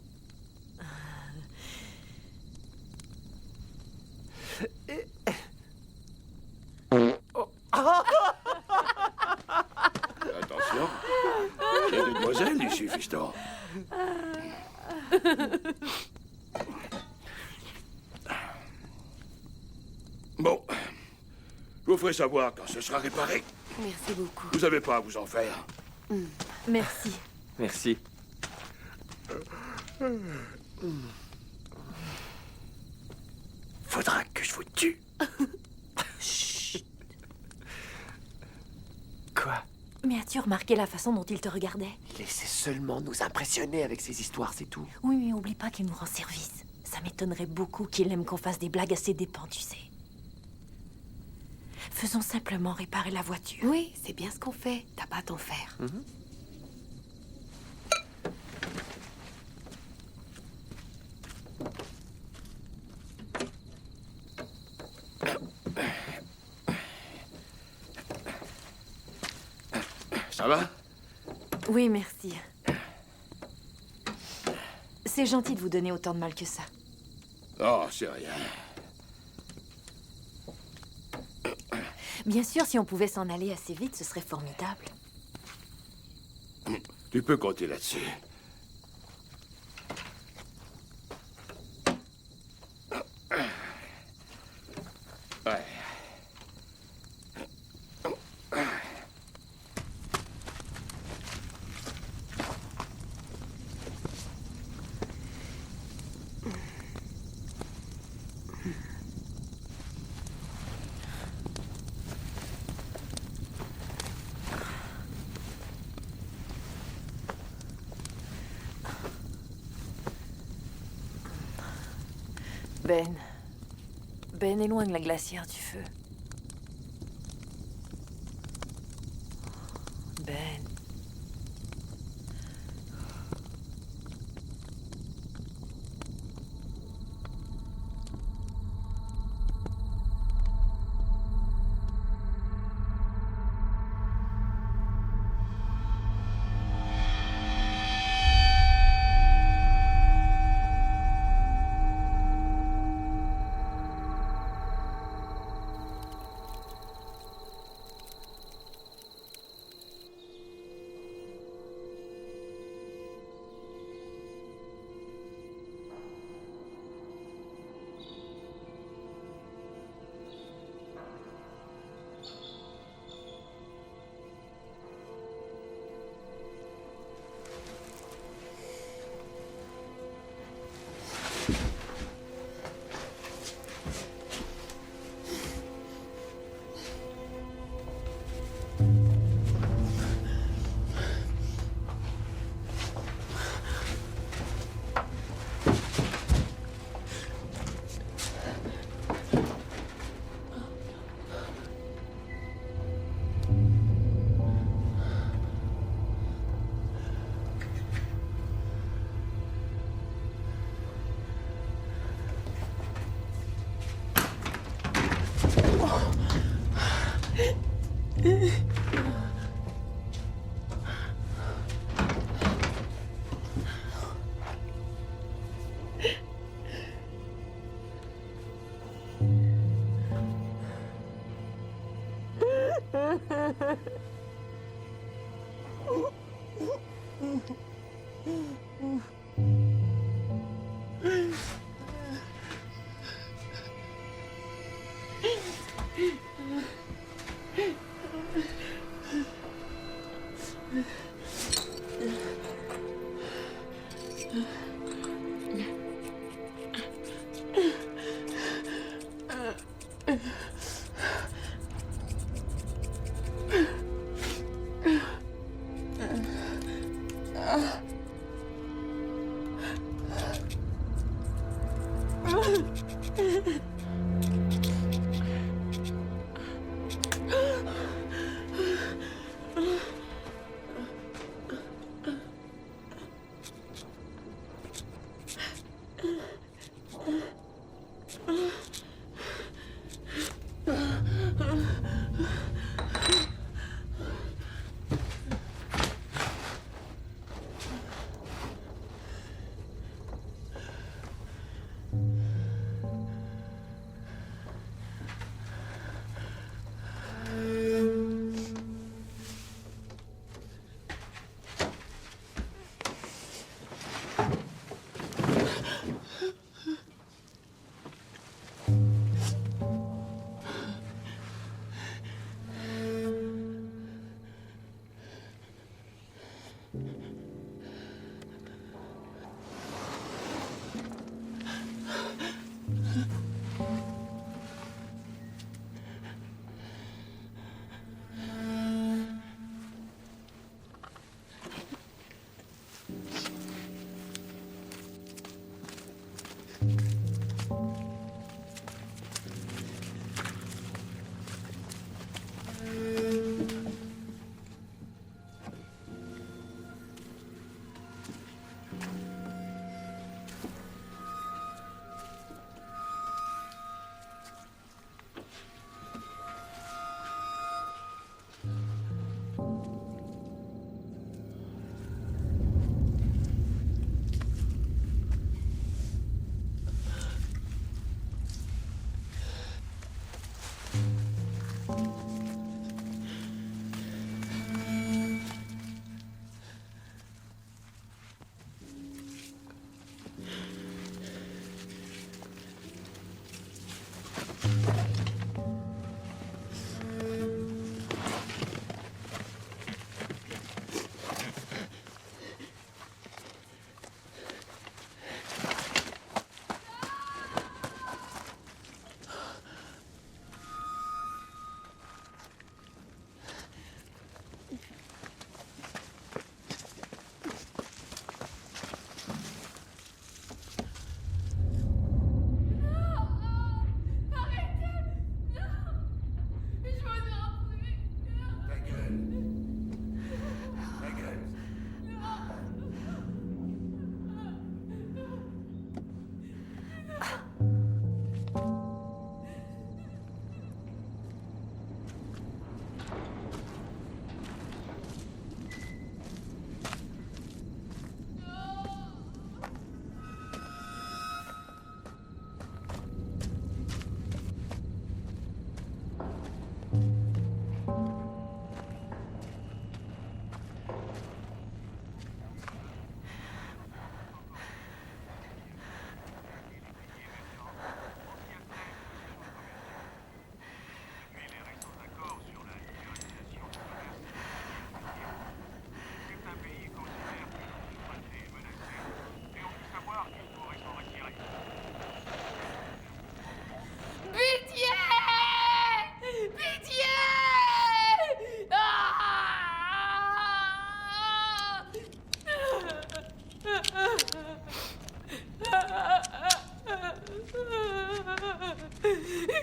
Attention. Il y a des demoiselles ici, fiston. Bon. Je vous ferai savoir quand ce sera réparé. Merci beaucoup. Vous n'avez pas à vous en faire. Merci. Merci. Faudra que je vous tue. Quoi? Mais as-tu remarqué la façon dont il te regardait? Il essaie seulement de nous impressionner avec ses histoires, c'est tout. Oui, mais oublie pas qu'il nous rend service. Ça m'étonnerait beaucoup qu'il aime qu'on fasse des blagues à ses dépens, tu sais. Faisons simplement réparer la voiture. Oui, c'est bien ce qu'on fait. T'as pas à t'en faire. Ça Ça va? Oui, merci. C'est gentil de vous donner autant de mal que ça. Oh, c'est rien. Bien sûr, si on pouvait s'en aller assez vite, ce serait formidable. Tu peux compter là-dessus. Ouais. Ben. Ben, éloigne la glacière du feu. Ben.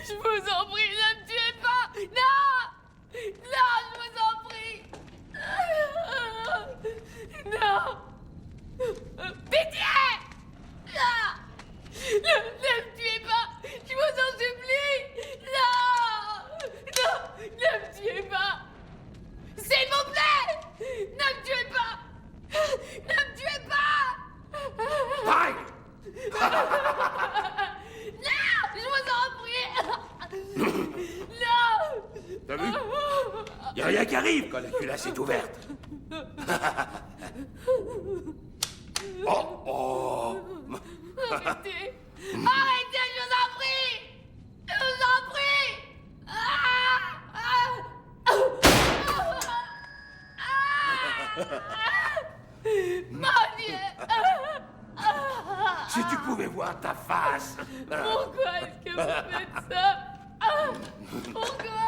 Je vous en prie, ne me tuez pas! Non! Non, je vous en prie! Non! Pitié! Non! Ne me tuez pas! Je vous en supplie! Non! Non! Ne me tuez pas! S'il vous plaît! Ne me tuez pas! Ne me tuez pas! Bye! Non! Je vous en prie! Non! T'as vu? Y a rien qui arrive quand la culasse est ouverte. Oh, oh! Arrêtez! Arrêtez, je vous en prie! Je vous en prie! Mon Dieu! Si tu pouvais voir ta face. Pourquoi est-ce que vous faites ça? Pourquoi?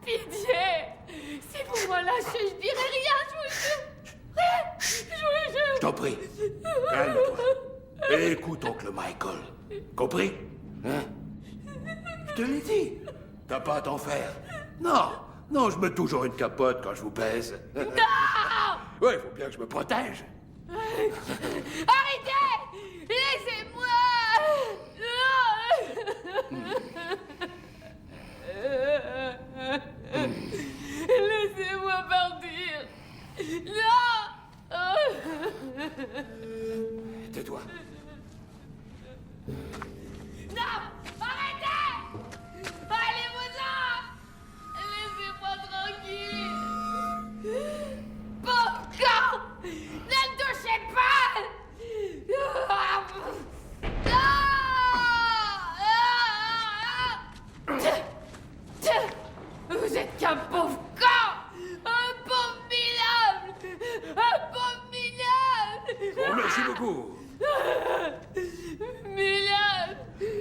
Pitié! Si vous me lâchez, je dirai rien, je vous jure! Rien! Je vous jure! Je t'en prie. Calme-toi. Et écoute, oncle Michael. Compris? Hein? Je te l'ai dit. T'as pas à t'en faire. Non, non, je mets toujours une capote quand je vous baise. Non! Ouais, il faut bien que je me protège. Arrêtez! Laissez-moi! Laissez-moi partir! Non! Tais-toi. Non! Arrêtez! Allez-vous-en! Laissez-moi tranquille! Pauvre con! Ne me touchez pas! Vous êtes qu'un pauvre con! Un pauvre minable! Un pauvre minable! Oh, merci beaucoup. Minable!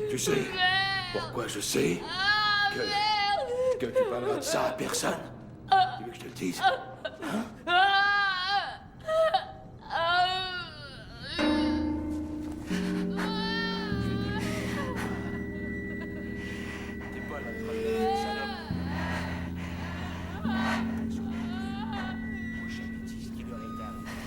Tu sais Merde! pourquoi je sais Ah, que, merde! que tu parleras de ça à personne? Tu veux que je te le dise? T'es pas la première salope. Prochaine bêtise qui leur est arrivée.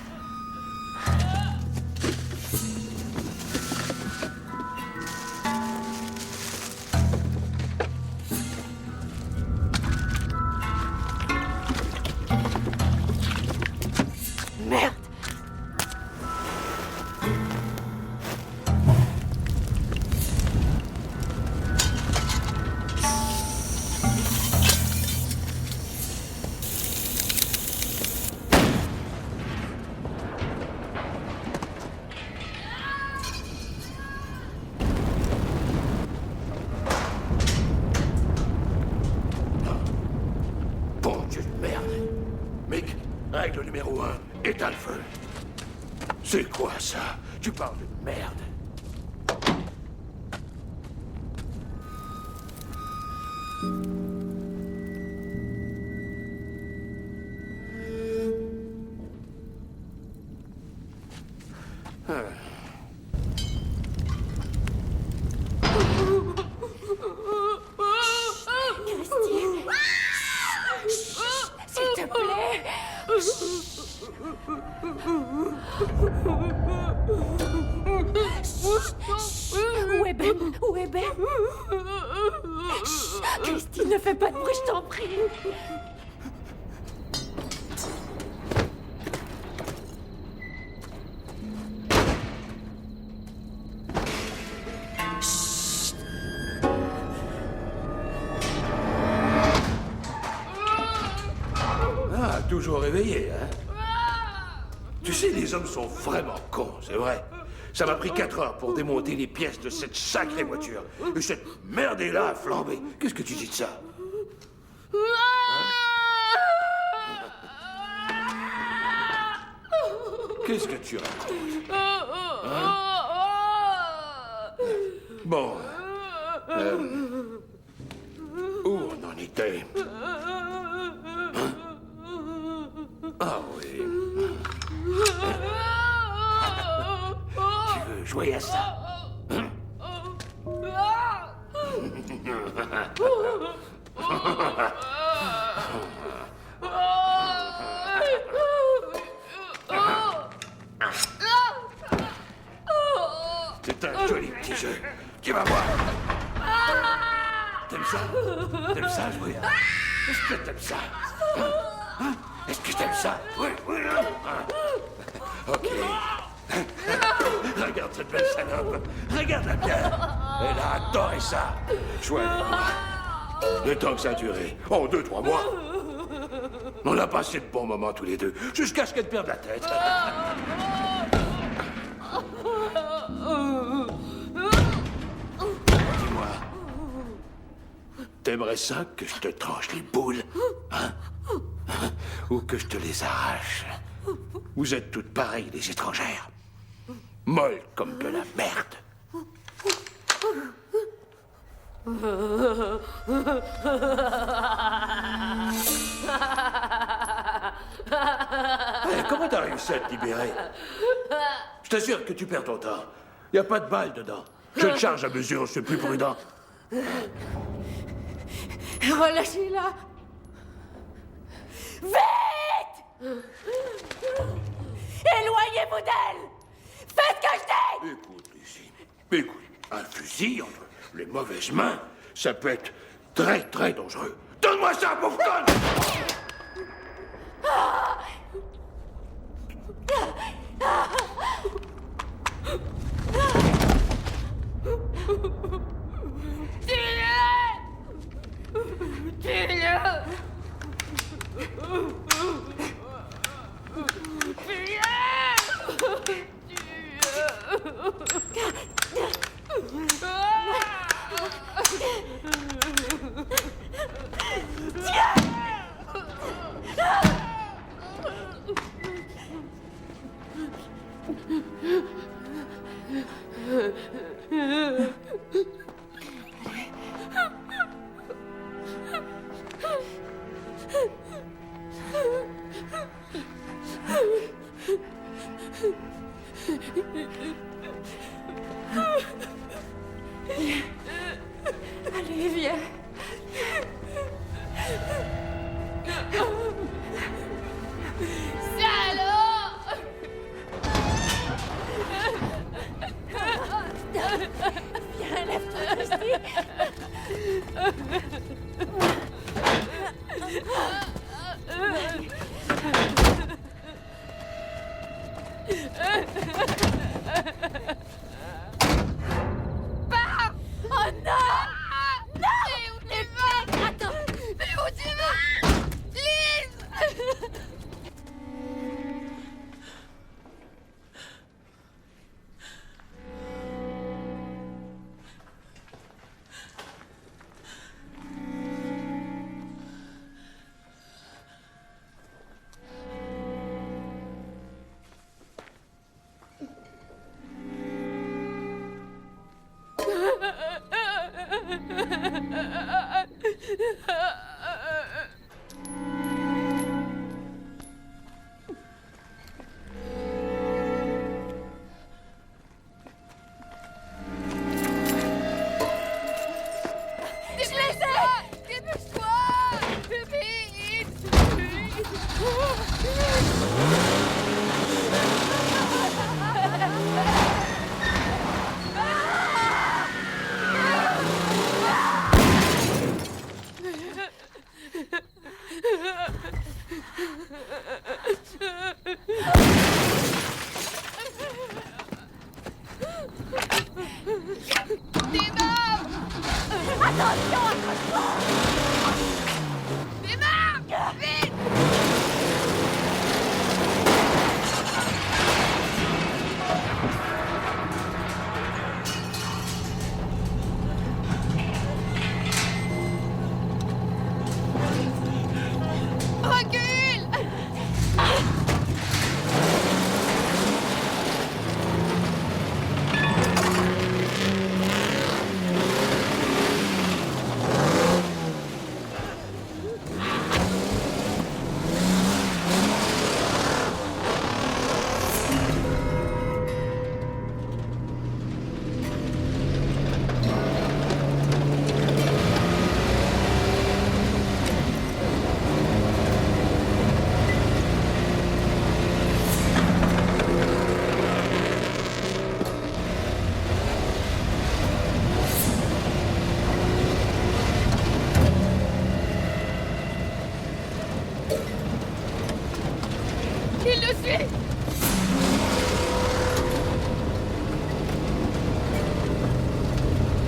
numéro 1, éteins le feu. C'est quoi ça? Tu parles de merde. S'il te plaît. Où est Ben? Où est Ben? Chut, Christine, ne fais pas de bruit, je t'en prie. Ah, toujours réveillé, hein? Tu sais, les hommes sont vraiment cons, c'est vrai. Ça m'a pris 4 heures pour démonter les pièces de cette sacrée voiture. Et cette merde est là à flamber. Qu'est-ce que tu dis de ça? Qu'est-ce que tu racontes? Bon. Où on en était? Ah oui. Tu veux jouer à ça? C'est un joli petit jeu. Tu vas voir. T'aimes ça? T'aimes ça jouer? Est-ce que t'aimes ça? Hein? Est-ce que t'aimes ça? Oui, oui. Ok. Regarde cette belle salope. Regarde-la bien. Elle a adoré ça. Chouette. Le temps que ça a duré. Oh, 2-3 mois. On a passé de bons moments tous les deux. Jusqu'à ce qu'elle perde la tête. Dis-moi. T'aimerais ça que je te tranche les boules? Hein? Ou que je te les arrache? Vous êtes toutes pareilles, les étrangères. Molles comme de la merde. Hey, comment t'as réussi à te libérer? Je t'assure que tu perds ton temps. Y a pas de balles dedans. Je te charge à mesure, je suis plus prudent. Relâchez-la. Vite! Éloignez-vous d'elle! Faites ce que je dis! Écoute, Lucie. Écoute, un fusil entre les mauvaises mains, ça peut être très, très dangereux. Donne-moi ça, pauvre conne! Allez, viens. Salaud! Viens, lève-toi, Christy. Oh non! Non! Mais où tu vas? Attends! Mais où tu vas? Lise! T'es mort! Attention, accroche-toi! T'es mort! Vite! Recule! Il le suit!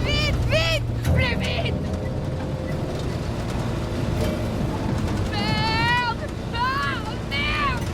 Vite, vite! Plus vite! Merde! Ah, merde!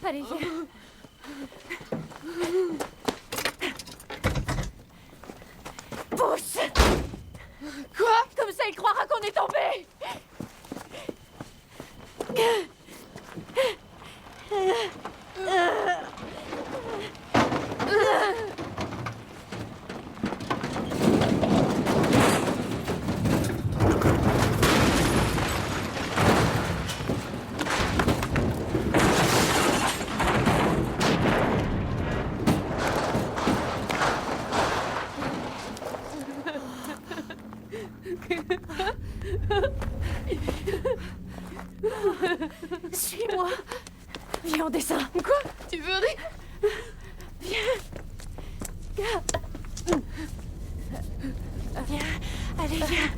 Allez, viens. Pousse! Quoi? Comme ça, il croira qu'on est tombé! Suis-moi. Viens, on descend. Quoi? Tu veux rire? Viens. Allez, viens.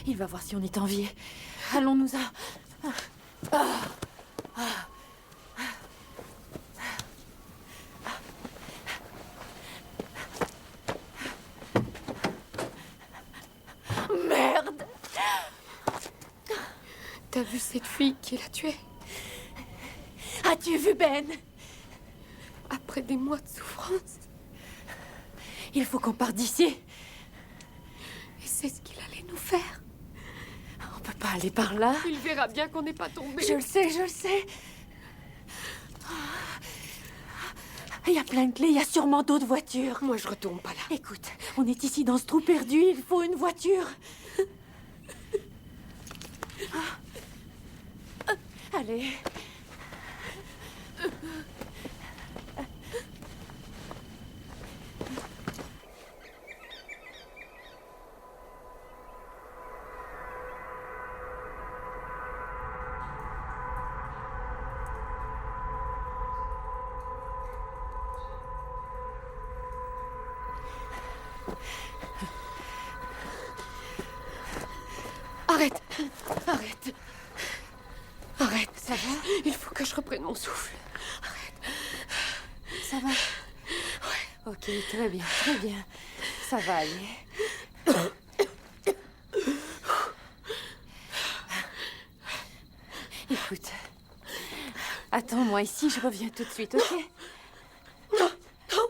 Il va voir si on est en vie. Allons-nous-en. Merde! T'as vu cette fille qui l'a tué? As-tu vu Ben? Après des mois de souffrance. Il faut qu'on parte d'ici. Et c'est ce qu'il allait nous faire. On peut pas aller par là. Il verra bien qu'on n'est pas tombé. Je le sais, je le sais. Il y a plein de clés, il y a sûrement d'autres voitures. Moi, je retourne pas là. Écoute, on est ici dans ce trou perdu, il faut une voiture. Allez. Arrête. Arrête. Arrête. Ça va? Il faut que je reprenne mon souffle. Ça va? Ouais. Ok, très bien, très bien. Ça va aller. Écoute. Attends-moi ici, je reviens tout de suite, ok? Non, non.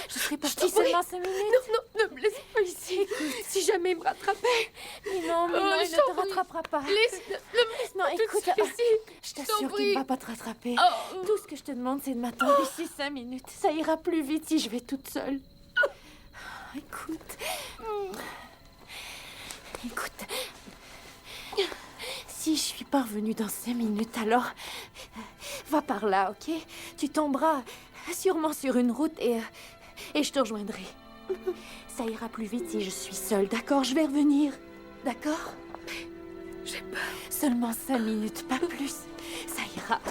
Je serai partie t'en prie. seulement 5 minutes. Non, non, ne me laisse pas ici. Si jamais il me rattrapait. Mais non, il je ne t'en te prie. rattrapera pas. Ne me laisse Non, pas tout de écoute, suite ici. je t'en t'assure qu'il prie. ne va pas te rattraper. Oh. Tout ce que je te demande, c'est de m'attendre ici 5 minutes. Ça ira plus vite si je vais toute seule. Écoute. Écoute. Si je suis pas revenue dans 5 minutes, alors va par là, ok? Tu tomberas sûrement sur une route et je te rejoindrai. Ça ira plus vite si je suis seule, d'accord? Je vais revenir, d'accord? J'ai peur. Seulement 5 minutes, pas plus. Ça ira.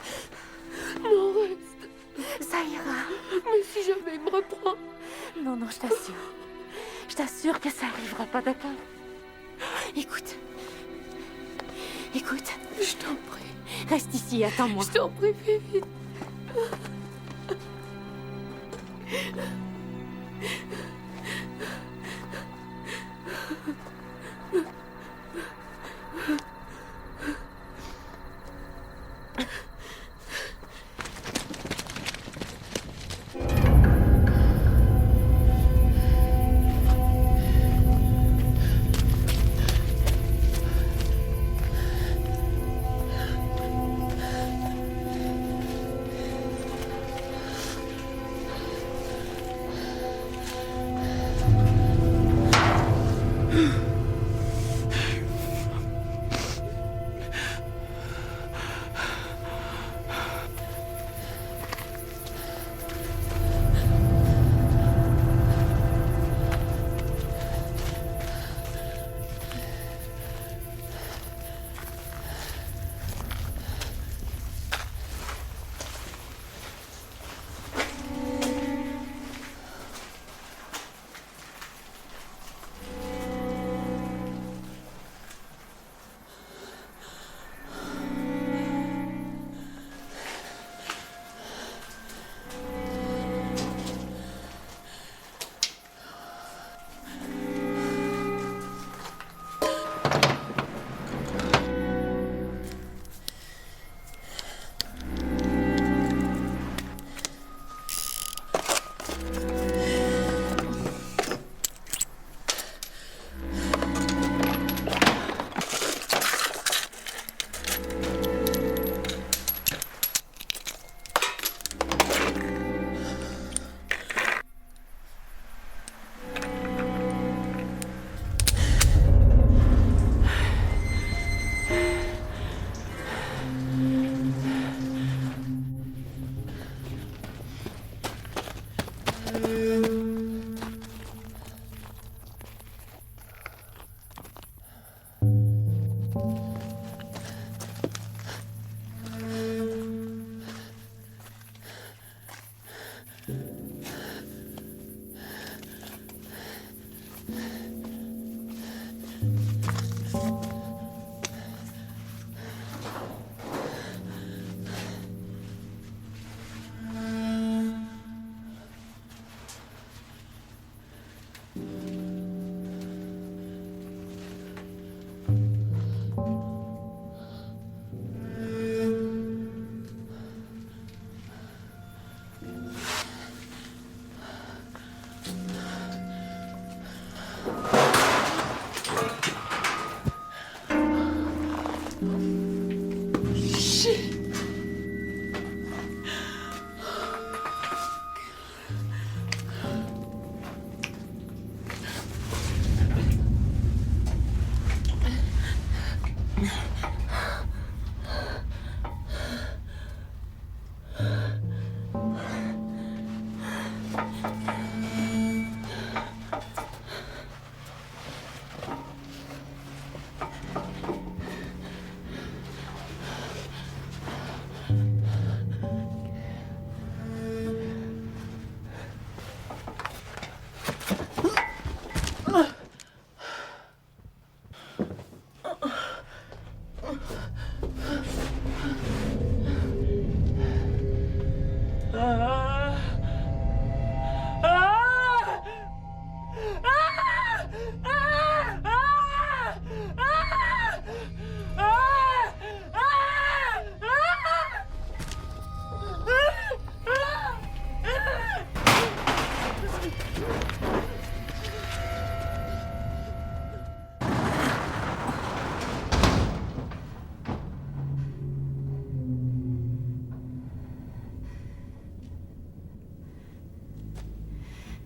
Non, reste. Ça ira. Mais si jamais il me reprend. Non, non, je t'assure. Je t'assure que ça arrivera pas, d'accord? Écoute. Écoute. Je t'en prie. Reste ici, attends-moi. Je t'en prie, fais vite.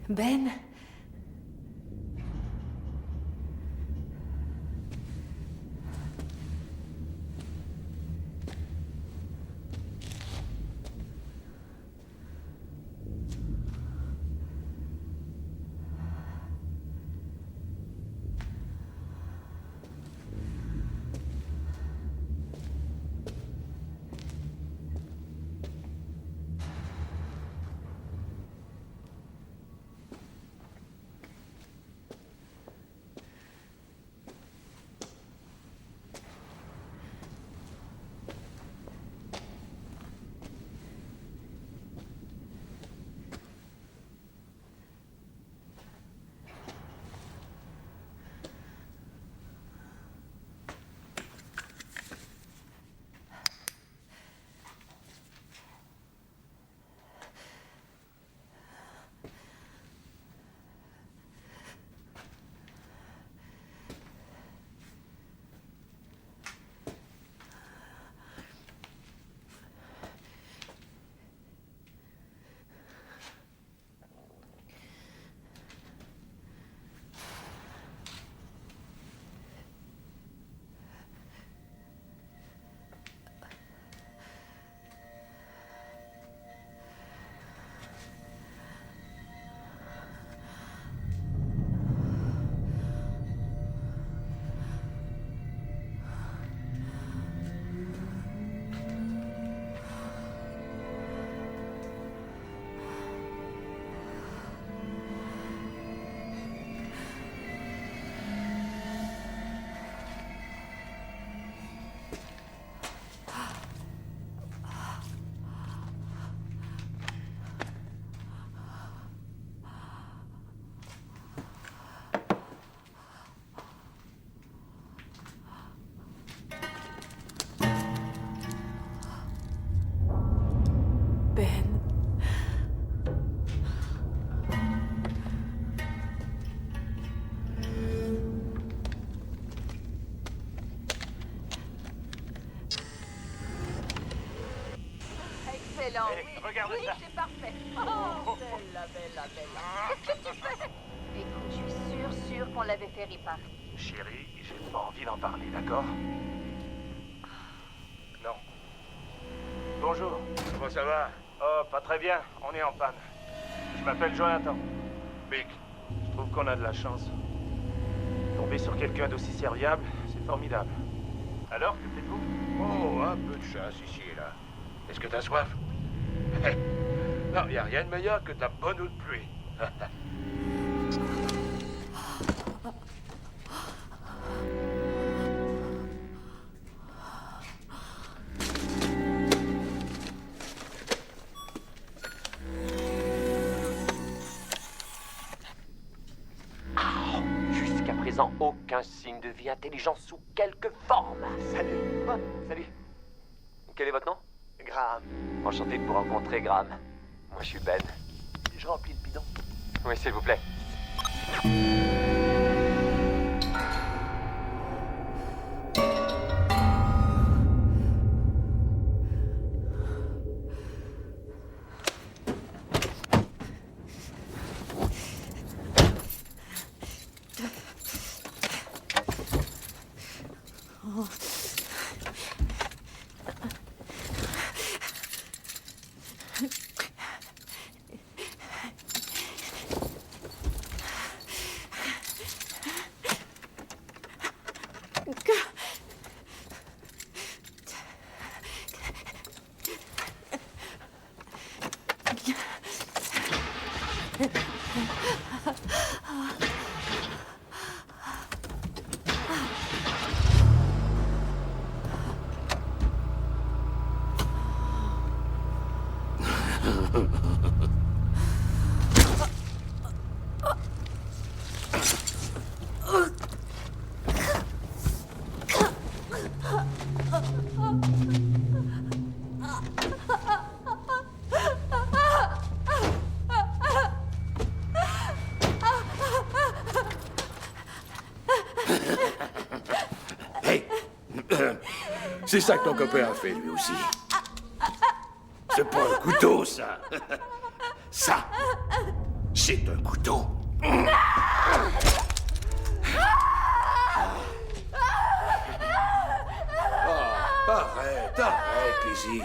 Ben? Ben. Excellent. Oui, regarde oui, ça. c'est parfait. Oh, bella, bella, bella. Qu'est-ce que tu fais? Écoute, je suis sûre qu'on l'avait fait réparer. Chérie, j'ai pas envie d'en parler, d'accord? Non. Bonjour. Comment ça va? Oh, pas très bien. On est en panne. Je m'appelle Jonathan. Mick. Je trouve qu'on a de la chance. Tomber sur quelqu'un d'aussi serviable, c'est formidable. Alors, que faites-vous? Oh, un peu de chasse ici et là. Est-ce que t'as soif? Non, y a rien de meilleur que de la bonne eau de pluie. Jusqu'à présent, aucun signe de vie intelligente sous quelque forme. Salut. Ah, salut. Quel est votre nom? Graham. Enchanté de vous rencontrer, Graham. Moi, je suis Ben. Je remplis le bidon. Oui, s'il vous plaît. C'est ça que ton copain a fait, lui aussi. C'est pas un couteau, ça. Ça, c'est un couteau. Oh, arrête, Lizzie.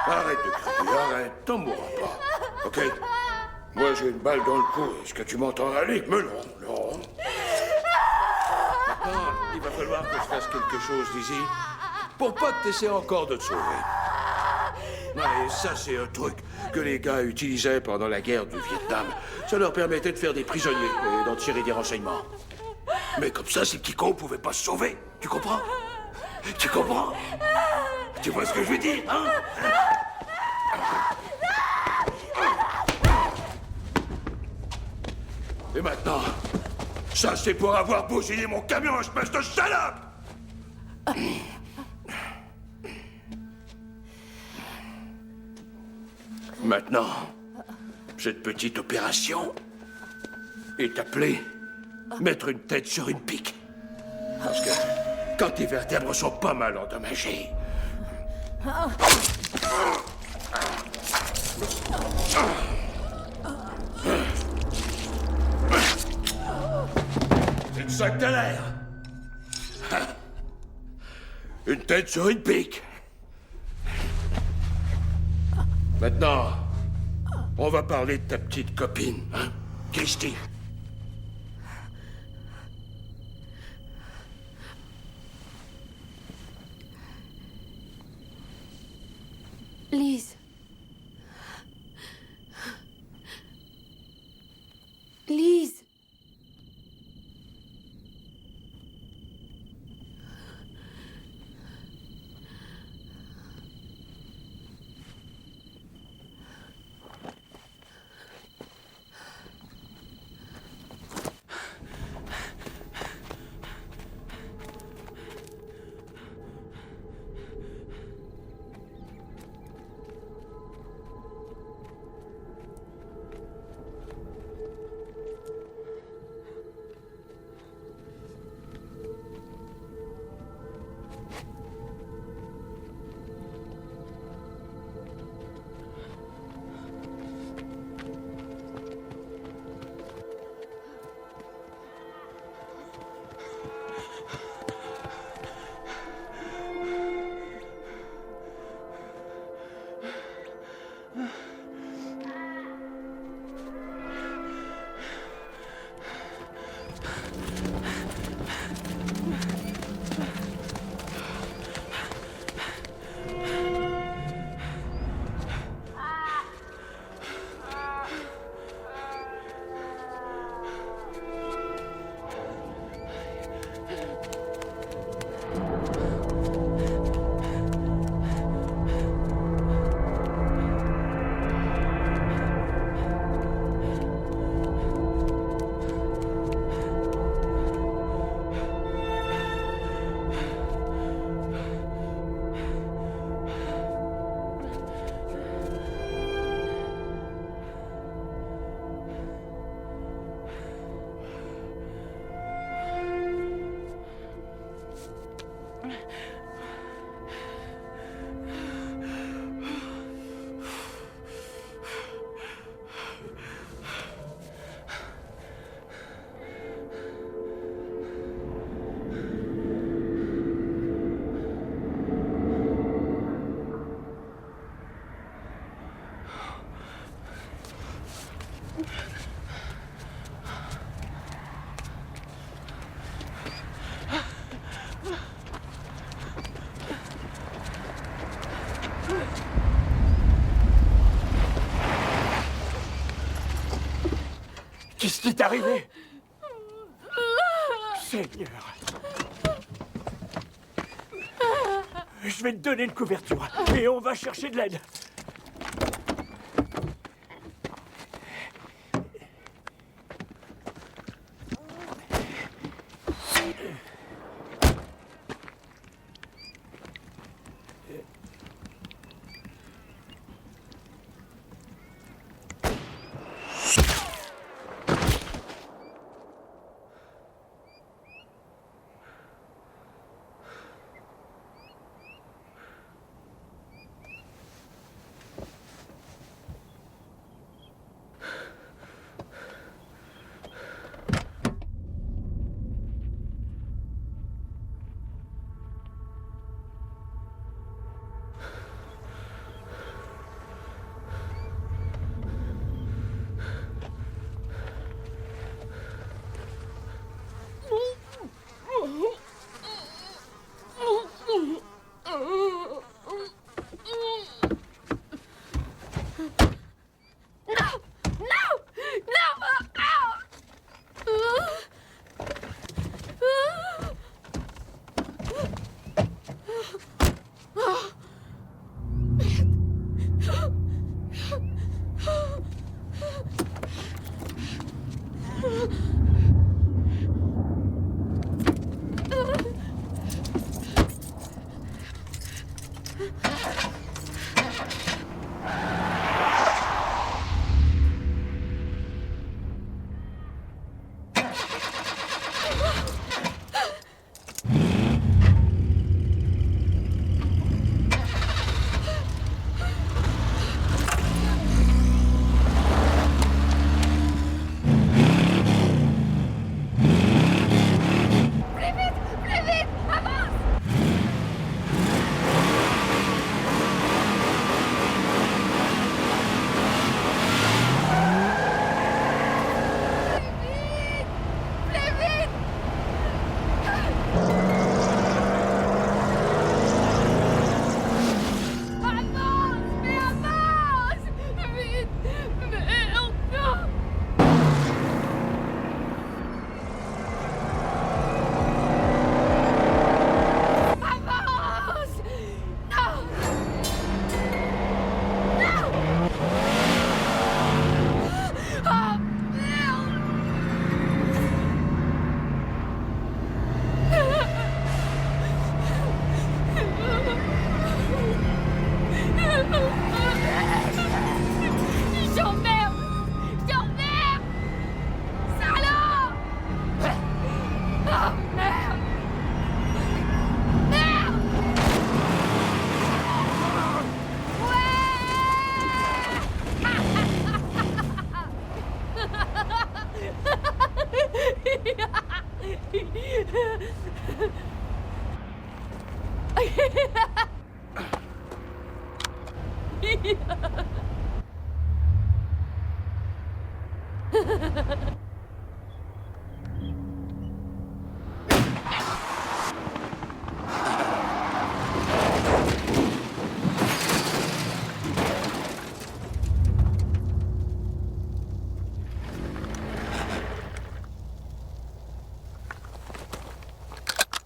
Arrête de crier, arrête. T'en mourras pas, OK? Moi, j'ai une balle dans le cou. Est-ce que tu m'entends aller? Mais non. Maintenant, il va falloir que je fasse quelque chose, Lizzie, pour pas que t'essaies encore de te sauver. Ouais, ça, c'est un truc que les gars utilisaient pendant la guerre du Vietnam. Ça leur permettait de faire des prisonniers et d'en tirer des renseignements. Mais comme ça, ces petits cons pouvaient pas se sauver. Tu comprends? Tu comprends? Tu vois ce que je veux dire, hein? Et maintenant, ça, c'est pour avoir bousillé mon camion, espèce de salope! Maintenant, cette petite opération est appelée mettre une tête sur une pique. Parce que quand tes vertèbres sont pas mal endommagées, c'est de ça que t'as l'air. Une tête sur une pique. Maintenant, on va parler de ta petite copine, hein, Christy. Lise. Lise. Qu'est-ce qui est arrivé? Seigneur. Je vais te donner une couverture et on va chercher de l'aide.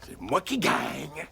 C'est moi qui gagne.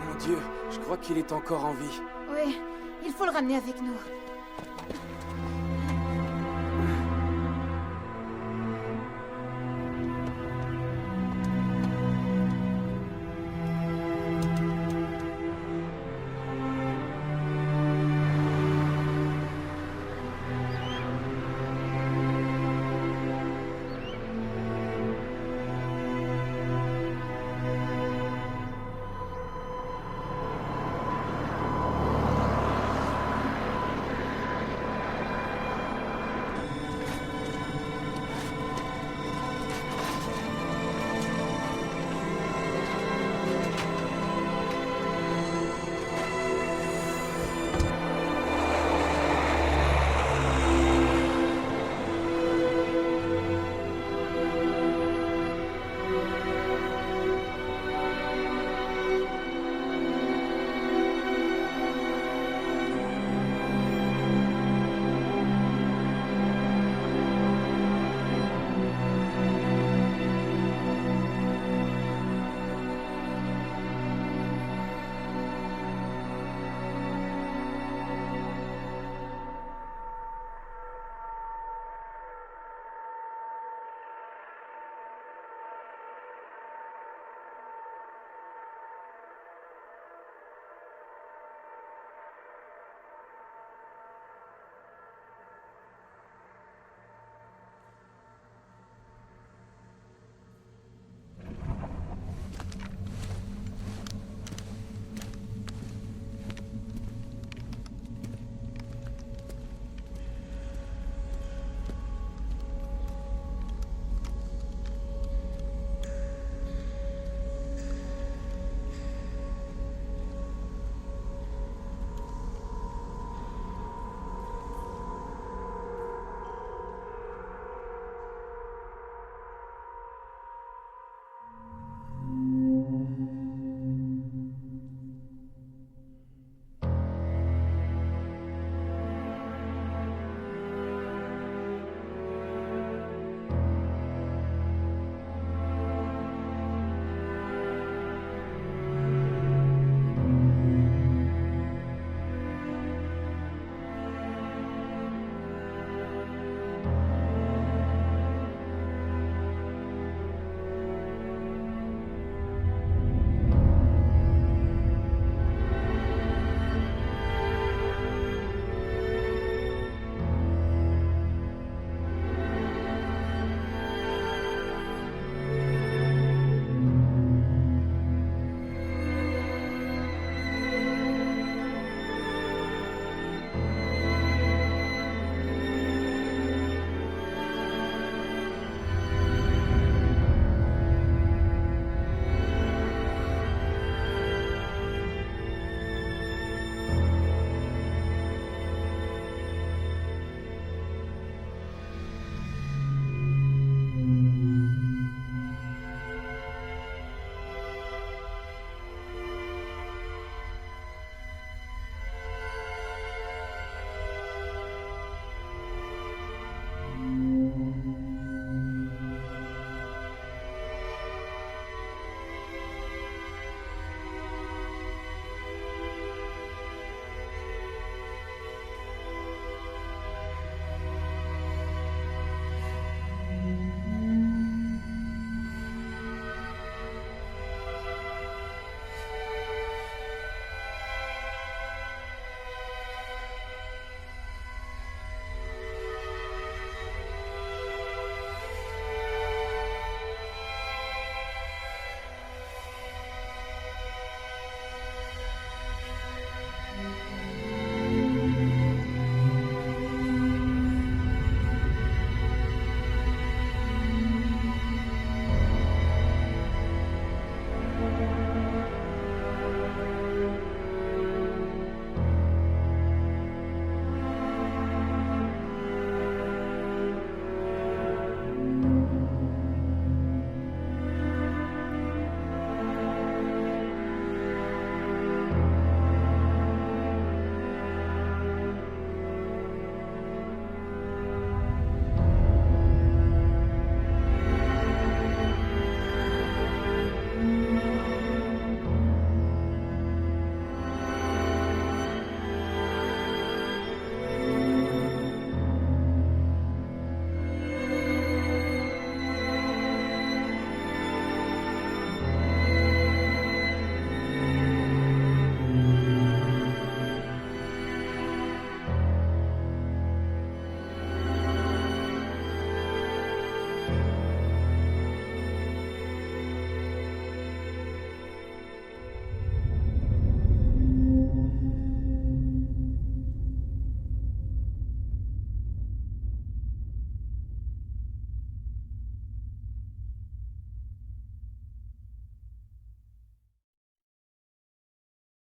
Mon Dieu, je crois qu'il est encore en vie. Oui, il faut le ramener avec nous.